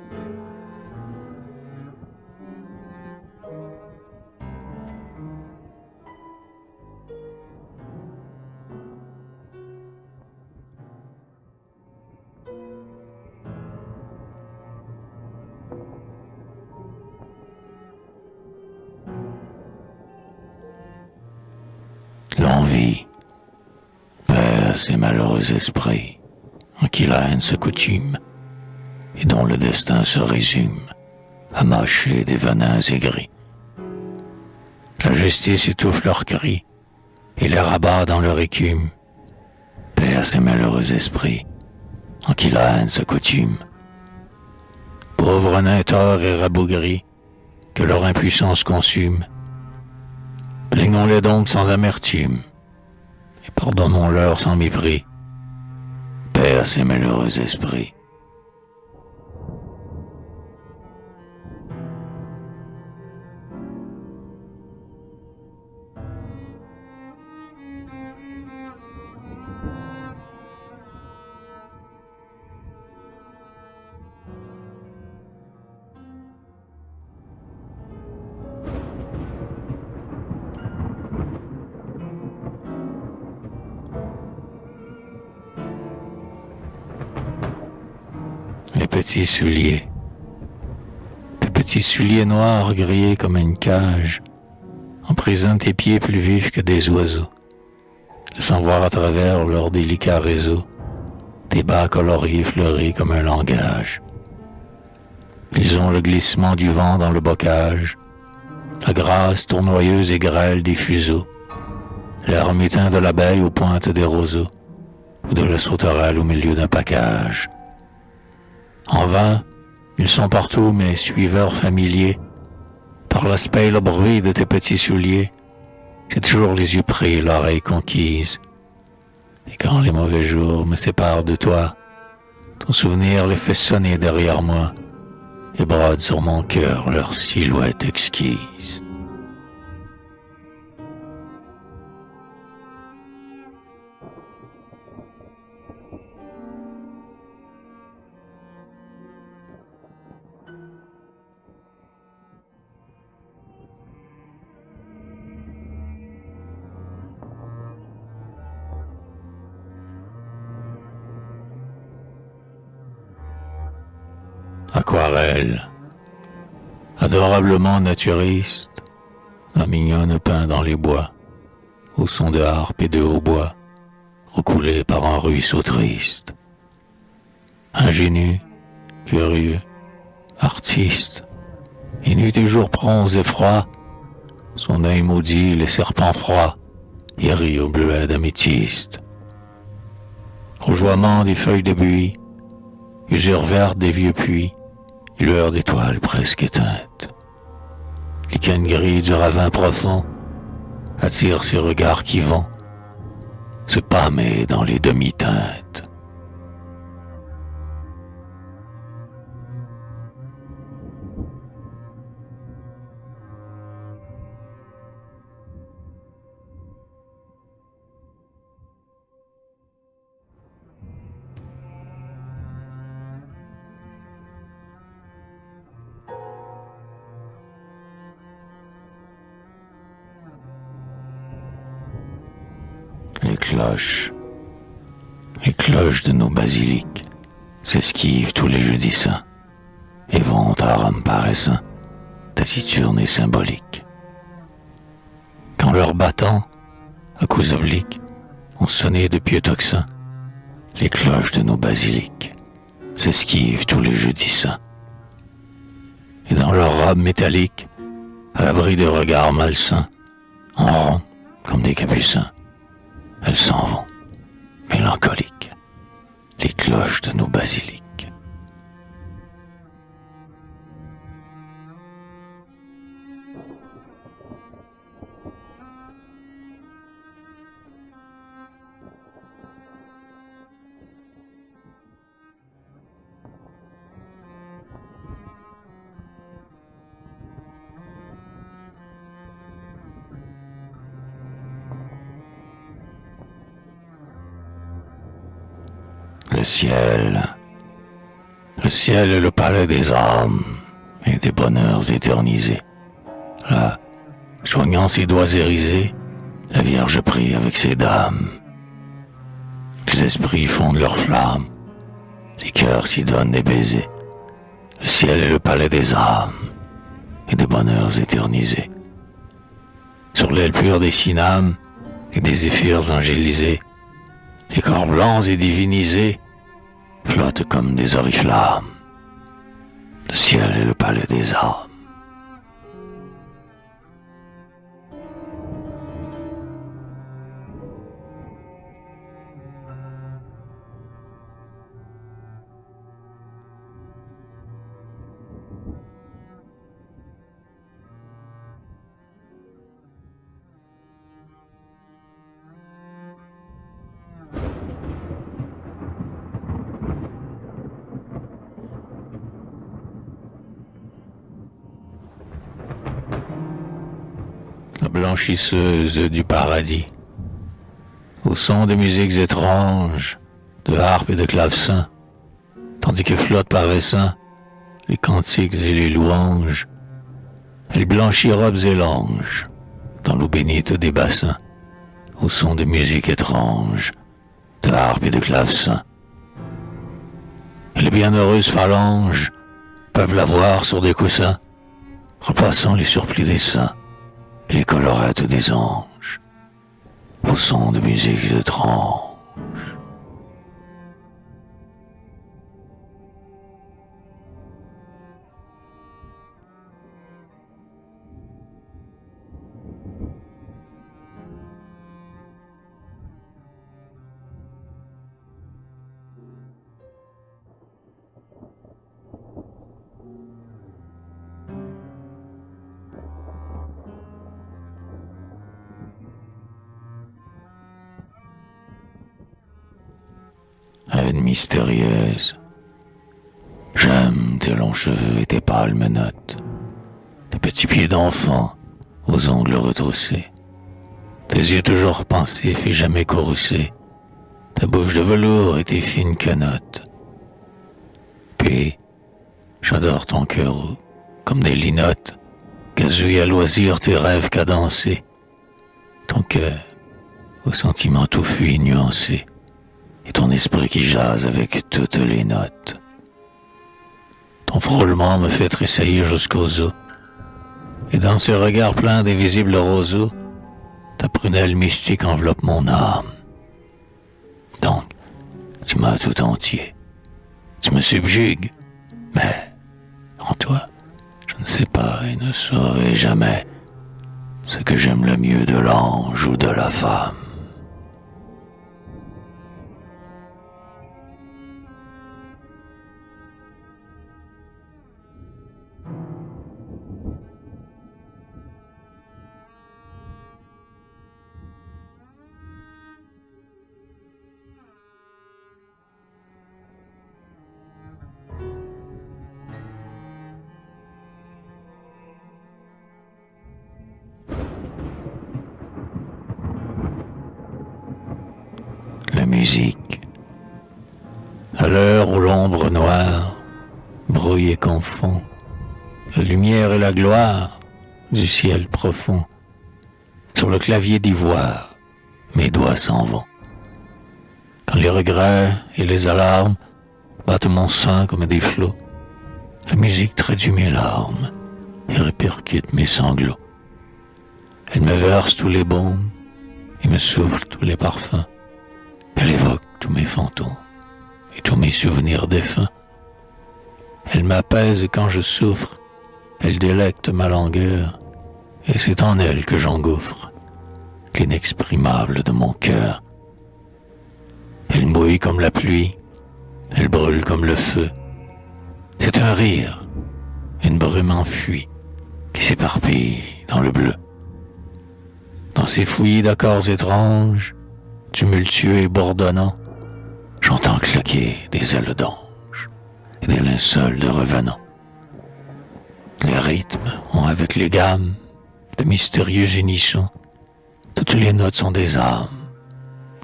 L'envie perd ses malheureux esprits, en qui la haine se coutume, et dont le destin se résume à mâcher des venins aigris. La justice étouffe leurs cris, et les rabat dans leur écume, perd ses malheureux esprits, en qui la haine se coutume. Pauvres nains torts et rabougris, que leur impuissance consume, plaignons-les donc sans amertume, et pardonnons-leur sans mépris, perd ses malheureux esprits. Les petits souliers. Tes petits souliers noirs grillés comme une cage emprisonnent tes pieds plus vifs que des oiseaux, laissant voir à travers leur délicat réseau tes bas coloriés fleuris comme un langage. Ils ont le glissement du vent dans le bocage, la grâce tournoyeuse et grêle des fuseaux, l'air mutin de l'abeille aux pointes des roseaux, ou de la sauterelle au milieu d'un pacage. En vain, ils sont partout mes suiveurs familiers. Par l'aspect et le bruit de tes petits souliers, j'ai toujours les yeux pris, l'oreille conquise. Et quand les mauvais jours me séparent de toi, ton souvenir les fait sonner derrière moi et brode sur mon cœur leur silhouette exquise. aquarelle, adorablement naturiste, la mignonne peint dans les bois, au son de harpe et de hautbois, recoulé par un ruisseau triste. Ingénu, curieux, artiste, et nuit et jour prompt et froid, son œil maudit les serpents froids, et rit au bleuet d'améthyste. Rougeoiement des feuilles de buis, usure verte des vieux puits, lueur d'étoiles presque éteintes. Lichen gris du ravin profond attire ses regards qui vont se pâmer dans les demi-teintes. Les cloches de nos basiliques s'esquivent tous les jeudis saints et vont à Rome paraissant, taciturnes et symboliques. Quand leurs battants, à coups obliques, ont sonné de pieux tocsins, les cloches de nos basiliques s'esquivent tous les jeudis saints. Et dans leurs robes métalliques, à l'abri de regards malsains, en rond comme des capucins, elles s'en vont, mélancoliques, les cloches de nos basiliques. Le ciel est le palais des âmes et des bonheurs éternisés. Là, joignant ses doigts irisés, la Vierge prie avec ses dames. Les esprits fondent leurs flammes, les cœurs s'y donnent des baisers. Le ciel est le palais des âmes et des bonheurs éternisés. Sur l'aile pure des cynames et des zéphyrs angélisés, les corps blancs et divinisés flottent comme des oriflammes. Le ciel est le palais des âmes. La blanchisseuse du paradis, au son de musiques étranges, de harpes et de clavecins, tandis que flottent par essaims les cantiques et les louanges, elle blanchit robes et langes dans l'eau bénite des bassins, au son de musiques étranges, de harpes et de clavecins. Et les bienheureuses phalanges peuvent la voir sur des coussins, repassant les surplis des saints et les colorettes des anges, au son de musiques étranges. Haine mystérieuse, j'aime tes longs cheveux et tes pâles menottes, tes petits pieds d'enfant aux ongles retroussés, tes yeux toujours pensifs et jamais courroucés, ta bouche de velours et tes fines canottes. Puis, j'adore ton cœur comme des linottes, gazouille à loisir tes rêves cadencés, ton cœur aux sentiments touffus et nuancés, et ton esprit qui jase avec toutes les notes. Ton frôlement me fait tressaillir jusqu'aux os. Et dans ce regard plein d'invisibles roseaux, ta prunelle mystique enveloppe mon âme. Donc, tu m'as tout entier. Tu me subjugues. Mais, en toi, je ne sais pas et ne saurai jamais ce que j'aime le mieux de l'ange ou de la femme. La musique, à l'heure où l'ombre noire brouille et confond la lumière et la gloire du ciel profond. Sur le clavier d'ivoire, mes doigts s'en vont. Quand les regrets et les alarmes battent mon sein comme des flots, la musique traduit mes larmes et répercute mes sanglots. Elle me verse tous les baumes et me souffle tous les parfums. Elle évoque tous mes fantômes et tous mes souvenirs défunts. Elle m'apaise quand je souffre, elle délecte ma langueur, et c'est en elle que j'engouffre l'inexprimable de mon cœur. Elle mouille comme la pluie, elle brûle comme le feu. C'est un rire, une brume enfuie qui s'éparpille dans le bleu. Dans ces fouillis d'accords étranges, tumultueux et bourdonnants, j'entends claquer des ailes d'ange et des linceuls de revenants. Les rythmes ont avec les gammes de mystérieux unissons. Toutes les notes sont des âmes,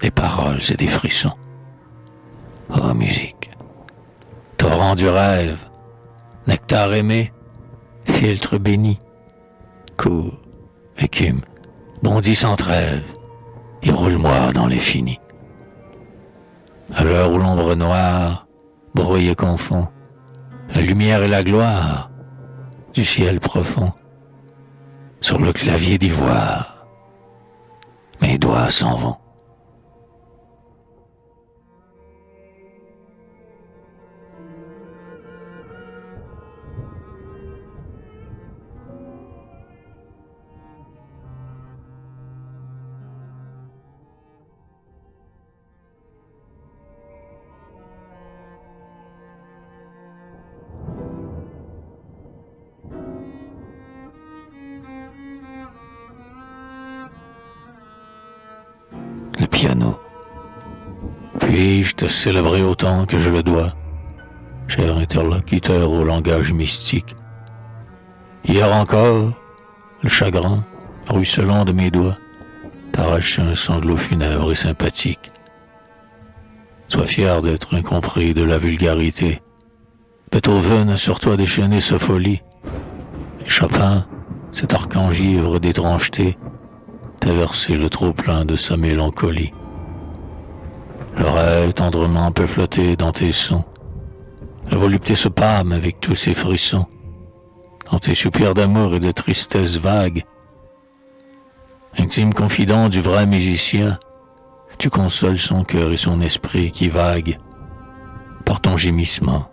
des paroles et des frissons. Oh musique, torrent du rêve, nectar aimé, filtre béni, cours, écume, bondis sans trêve, et roule-moi dans l'infini. À l'heure où l'ombre noire brouille et confond la lumière et la gloire du ciel profond, sur le clavier d'ivoire, mes doigts s'en vont. Le piano. Puis-je te célébrer autant que je le dois, cher interlocuteur au langage mystique. Hier encore, le chagrin, ruisselant de mes doigts, t'arrache un sanglot funèbre et sympathique. Sois fier d'être incompris de la vulgarité. Beethoven a sur toi déchaîné sa folie. Et Chopin, cet archange ivre d'étrangeté, t'a versé le trop-plein de sa mélancolie. L'oreille tendrement peut flotter dans tes sons. La volupté se pâme avec tous ses frissons. Dans tes soupirs d'amour et de tristesse vague, intime confident du vrai musicien, tu consoles son cœur et son esprit qui vague par ton gémissement,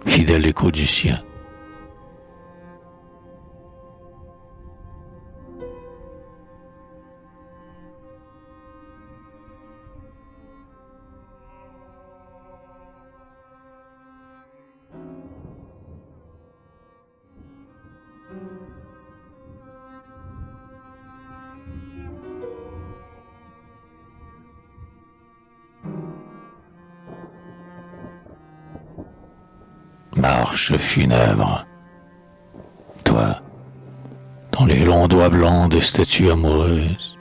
fidèle écho du sien. Marche funèbre, toi, dont les longs doigts blancs de statues amoureuses,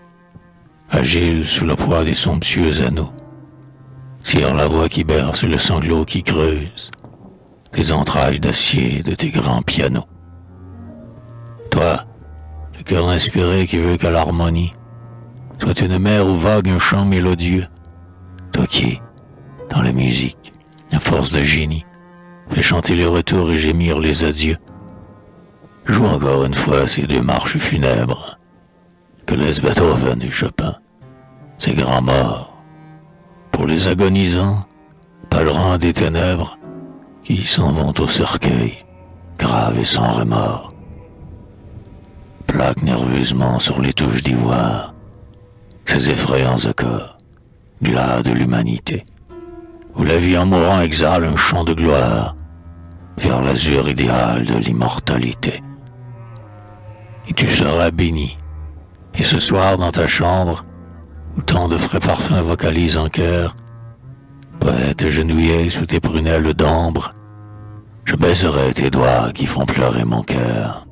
agile sous le poids des somptueux anneaux, tire la voix qui berce le sanglot qui creuse les entrailles d'acier de tes grands pianos. Toi, le cœur inspiré qui veut qu'à l'harmonie soit une mer où vogue un chant mélodieux, toi qui, dans la musique, à force de génie, fait chanter les retours et gémir les adieux. Joue encore une fois ces deux marches funèbres que laissent Beethoven et Chopin, ces grands morts, pour les agonisants, pèlerins des ténèbres, qui s'en vont au cercueil, graves et sans remords. Plaquent nerveusement sur les touches d'ivoire ces effrayants accords, glas de l'humanité, où la vie en mourant exhale un chant de gloire vers l'azur idéal de l'immortalité. Et tu seras béni, et ce soir dans ta chambre, où tant de frais parfums vocalisent en chœur, poète agenouillé sous tes prunelles d'ambre, je baiserai tes doigts qui font pleurer mon cœur.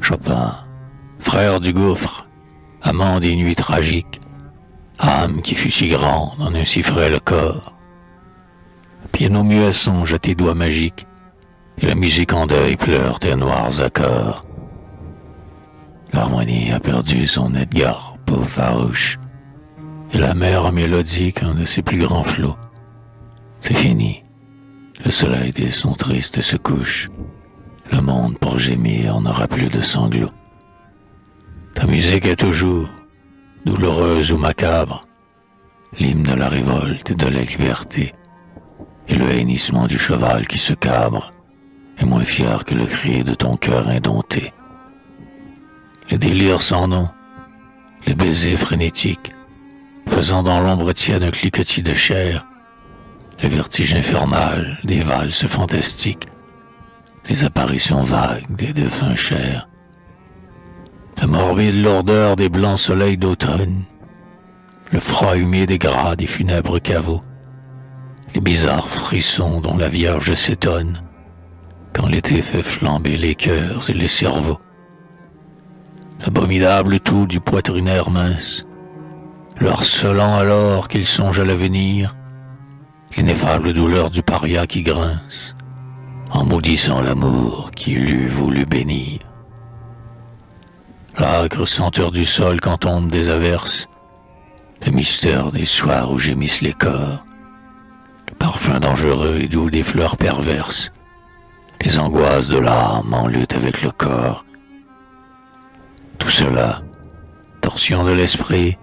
Chopin, frère du gouffre, amant des nuits tragiques, âme qui fut si grande en un si frêle corps. Piano muet songe à tes doigts magiques, et la musique en deuil pleure tes noirs accords. L'harmonie a perdu son Edgar, pauvre farouche, et la mer mélodique un de ses plus grands flots. C'est fini, le soleil des sons tristes se couche. Le monde pour gémir n'aura plus de sanglots. Ta musique est toujours, douloureuse ou macabre, l'hymne de la révolte et de la liberté, et le hennissement du cheval qui se cabre est moins fier que le cri de ton cœur indompté. Les délires sans nom, les baisers frénétiques, faisant dans l'ombre tienne un cliquetis de chair, le vertige infernal des valses fantastiques, les apparitions vagues des défunts chers, la morbide lourdeur des blancs soleils d'automne, le froid humide et gras des funèbres caveaux, les bizarres frissons dont la Vierge s'étonne quand l'été fait flamber les cœurs et les cerveaux, l'abominable tout du poitrinaire mince, le harcelant alors qu'il songe à l'avenir, l'ineffable douleur du paria qui grince, en maudissant l'amour qu'il eût voulu bénir. L'âcre senteur du sol quand tombent des averses, le mystère des soirs où gémissent les corps, le parfum dangereux et doux des fleurs perverses, les angoisses de l'âme en lutte avec le corps. Tout cela, torsion de l'esprit,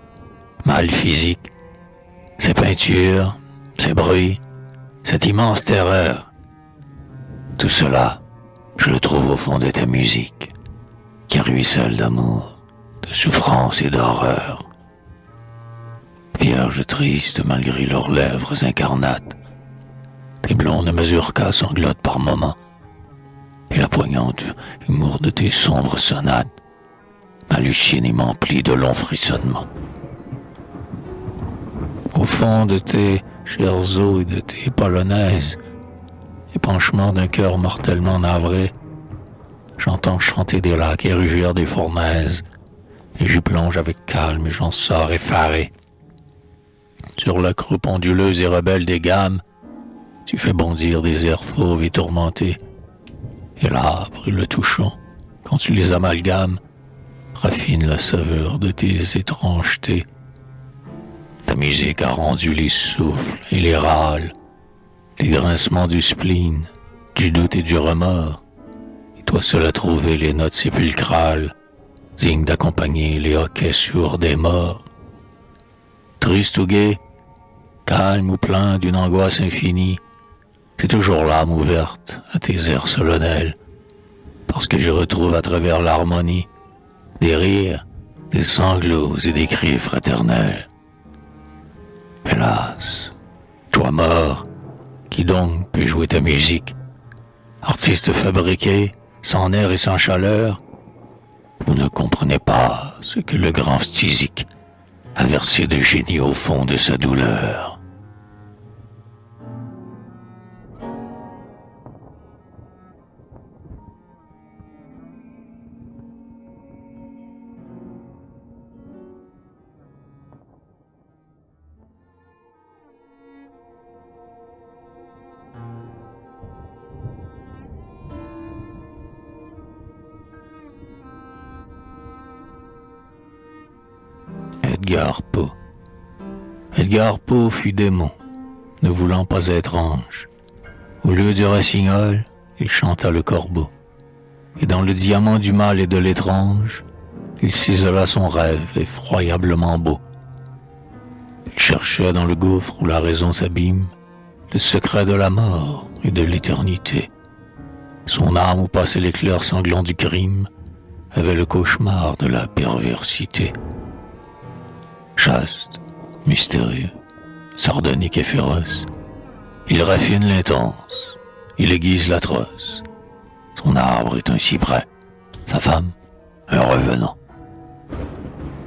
mal physique, ces peintures, ces bruits, cette immense terreur, tout cela, je le trouve au fond de ta musique, qui ruisselle d'amour, de souffrance et d'horreur. Vierge triste malgré leurs lèvres incarnates, tes blondes mazurkas sanglotent par moments, et la poignante humour de tes sombres sonates m'hallucine et m'emplit de longs frissonnements. Au fond de tes chers os et de tes polonaises, épanchement d'un cœur mortellement navré, j'entends chanter des lacs et rugir des fournaises, et j'y plonge avec calme et j'en sors effaré. Sur la croupe onduleuse et rebelle des gammes, tu fais bondir des airs fauves et tourmentés, et l'arbre et le touchant, quand tu les amalgames, raffine la saveur de tes étrangetés. Ta musique a rendu les souffles et les râles, les grincements du spleen, du doute et du remords, et toi seul as trouvé les notes sépulcrales, dignes d'accompagner les hoquets sourds des morts. Triste ou gai, calme ou plein d'une angoisse infinie, j'ai toujours l'âme ouverte à tes airs solennels, parce que je retrouve à travers l'harmonie des rires, des sanglots et des cris fraternels. Hélas, toi mort, qui donc peut jouer ta musique? Artiste fabriqué, sans nerfs et sans chaleur, vous ne comprenez pas ce que le grand Stisik a versé de génie au fond de sa douleur. Edgar Poe. Edgar Poe fut démon, ne voulant pas être ange. Au lieu du rossignol, il chanta le corbeau. Et dans le diamant du mal et de l'étrange, il ciseula son rêve effroyablement beau. Il cherchait dans le gouffre où la raison s'abîme le secret de la mort et de l'éternité. Son âme où passait l'éclair sanglant du crime avait le cauchemar de la perversité. Chaste, mystérieux, sardonique et féroce, il raffine l'intense, il aiguise l'atroce. Son arbre est un cyprès, sa femme, un revenant.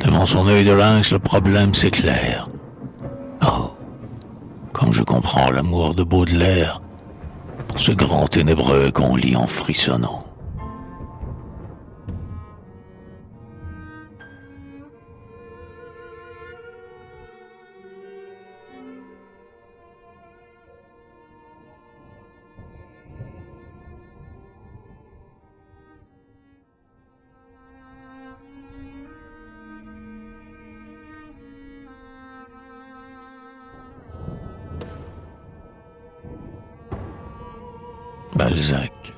Devant son œil de lynx, le problème s'éclaire. Oh, comme je comprends l'amour de Baudelaire pour ce grand ténébreux qu'on lit en frissonnant. Balzac.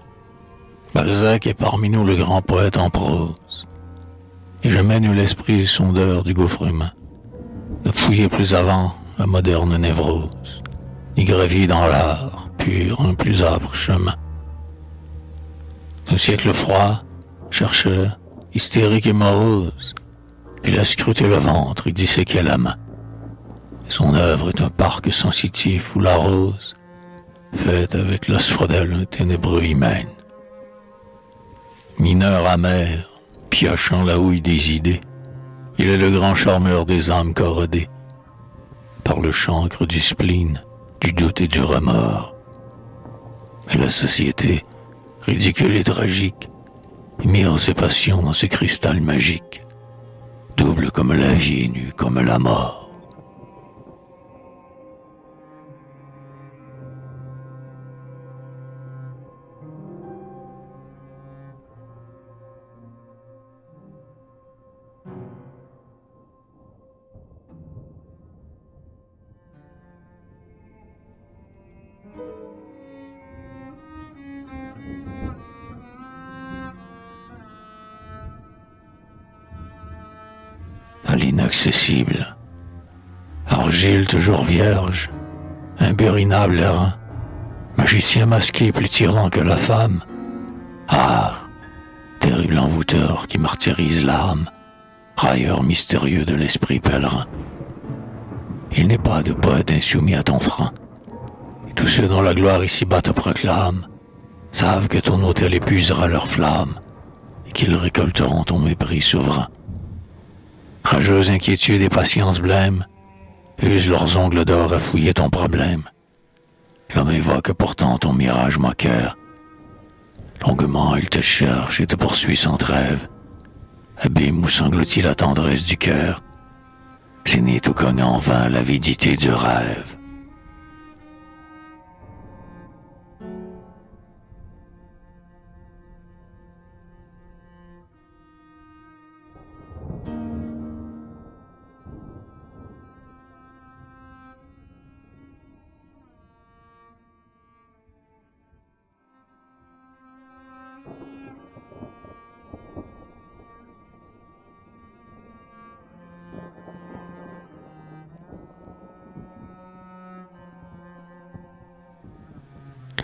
Balzac est parmi nous le grand poète en prose. Et je mène l'esprit sondeur du gouffre humain. Ne fouiller plus avant la moderne névrose, ni gravir dans l'art pur un plus âpre chemin. Un siècle froid, chercheur, hystérique et morose, il a scruté le ventre et disséqué la main. Et son œuvre est un parc sensitif où la rose, faite avec l'asphodèle un ténébreux hymen. Mineur amer, piochant la houille des idées, il est le grand charmeur des âmes corrodées par le chancre du spleen, du doute et du remords. Mais la société, ridicule et tragique, mire ses passions dans ce cristal magique, double comme la vie et nue comme la mort. À l'inaccessible, argile toujours vierge, imburinable errant, magicien masqué plus tyran que la femme. Ah, terrible envoûteur qui martyrise l'âme, railleur mystérieux de l'esprit pèlerin. Il n'est pas de poète insoumis à ton frein, et tous ceux dont la gloire ici-bas te proclame savent que ton autel épuisera leur flamme et qu'ils récolteront ton mépris souverain. Rageuse inquiétude et patience blême usent leurs ongles d'or à fouiller ton problème. L'homme évoque pourtant ton mirage moqueur. Longuement il te cherche et te poursuit sans trêve, abîme où s'engloutit la tendresse du cœur, zénith où cogne en vain l'avidité du rêve.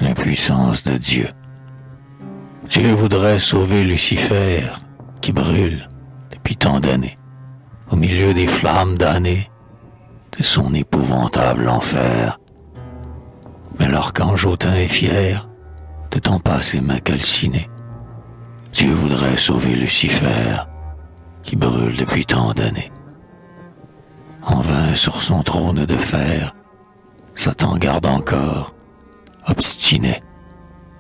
L'impuissance de Dieu. Dieu voudrait sauver Lucifer, qui brûle depuis tant d'années, au milieu des flammes damnées de son épouvantable enfer. Mais l'archange hautain est fier de t'en passer main calcinée. Dieu voudrait sauver Lucifer, qui brûle depuis tant d'années. En vain sur son trône de fer, Satan garde encore, obstiné,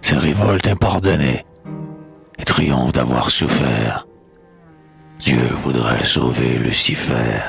ses révoltes impardonnées, et triomphe d'avoir souffert. Dieu voudrait sauver Lucifer.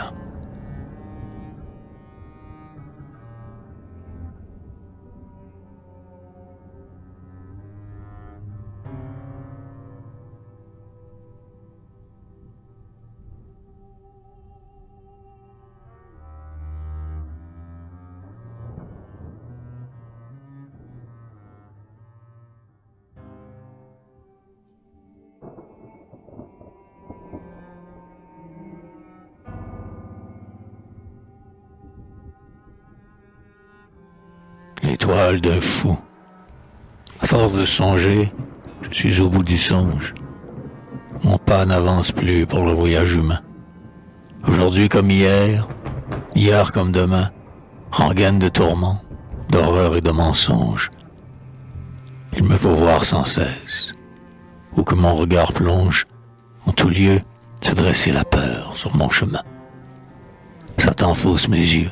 étoile d'un fou. À force de songer, je suis au bout du songe. Mon pas n'avance plus pour le voyage humain. Aujourd'hui comme hier, hier comme demain, rengaine de tourments, d'horreur et de mensonges. Il me faut voir sans cesse, où que mon regard plonge, en tout lieu, se dresser la peur sur mon chemin. Satan fausse mes yeux,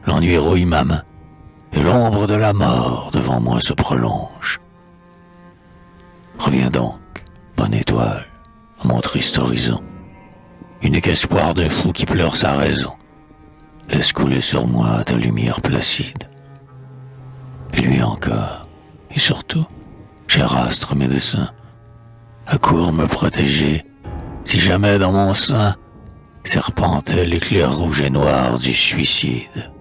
l'ennui rouille ma main, et l'ombre de la mort devant moi se prolonge. Reviens donc, bonne étoile, à mon triste horizon, unique espoir d'un fou qui pleure sa raison. Laisse couler sur moi ta lumière placide. Et lui encore, et surtout, cher astre médecin, accours me protéger, si jamais dans mon sein serpentait l'éclair rouge et noir du suicide.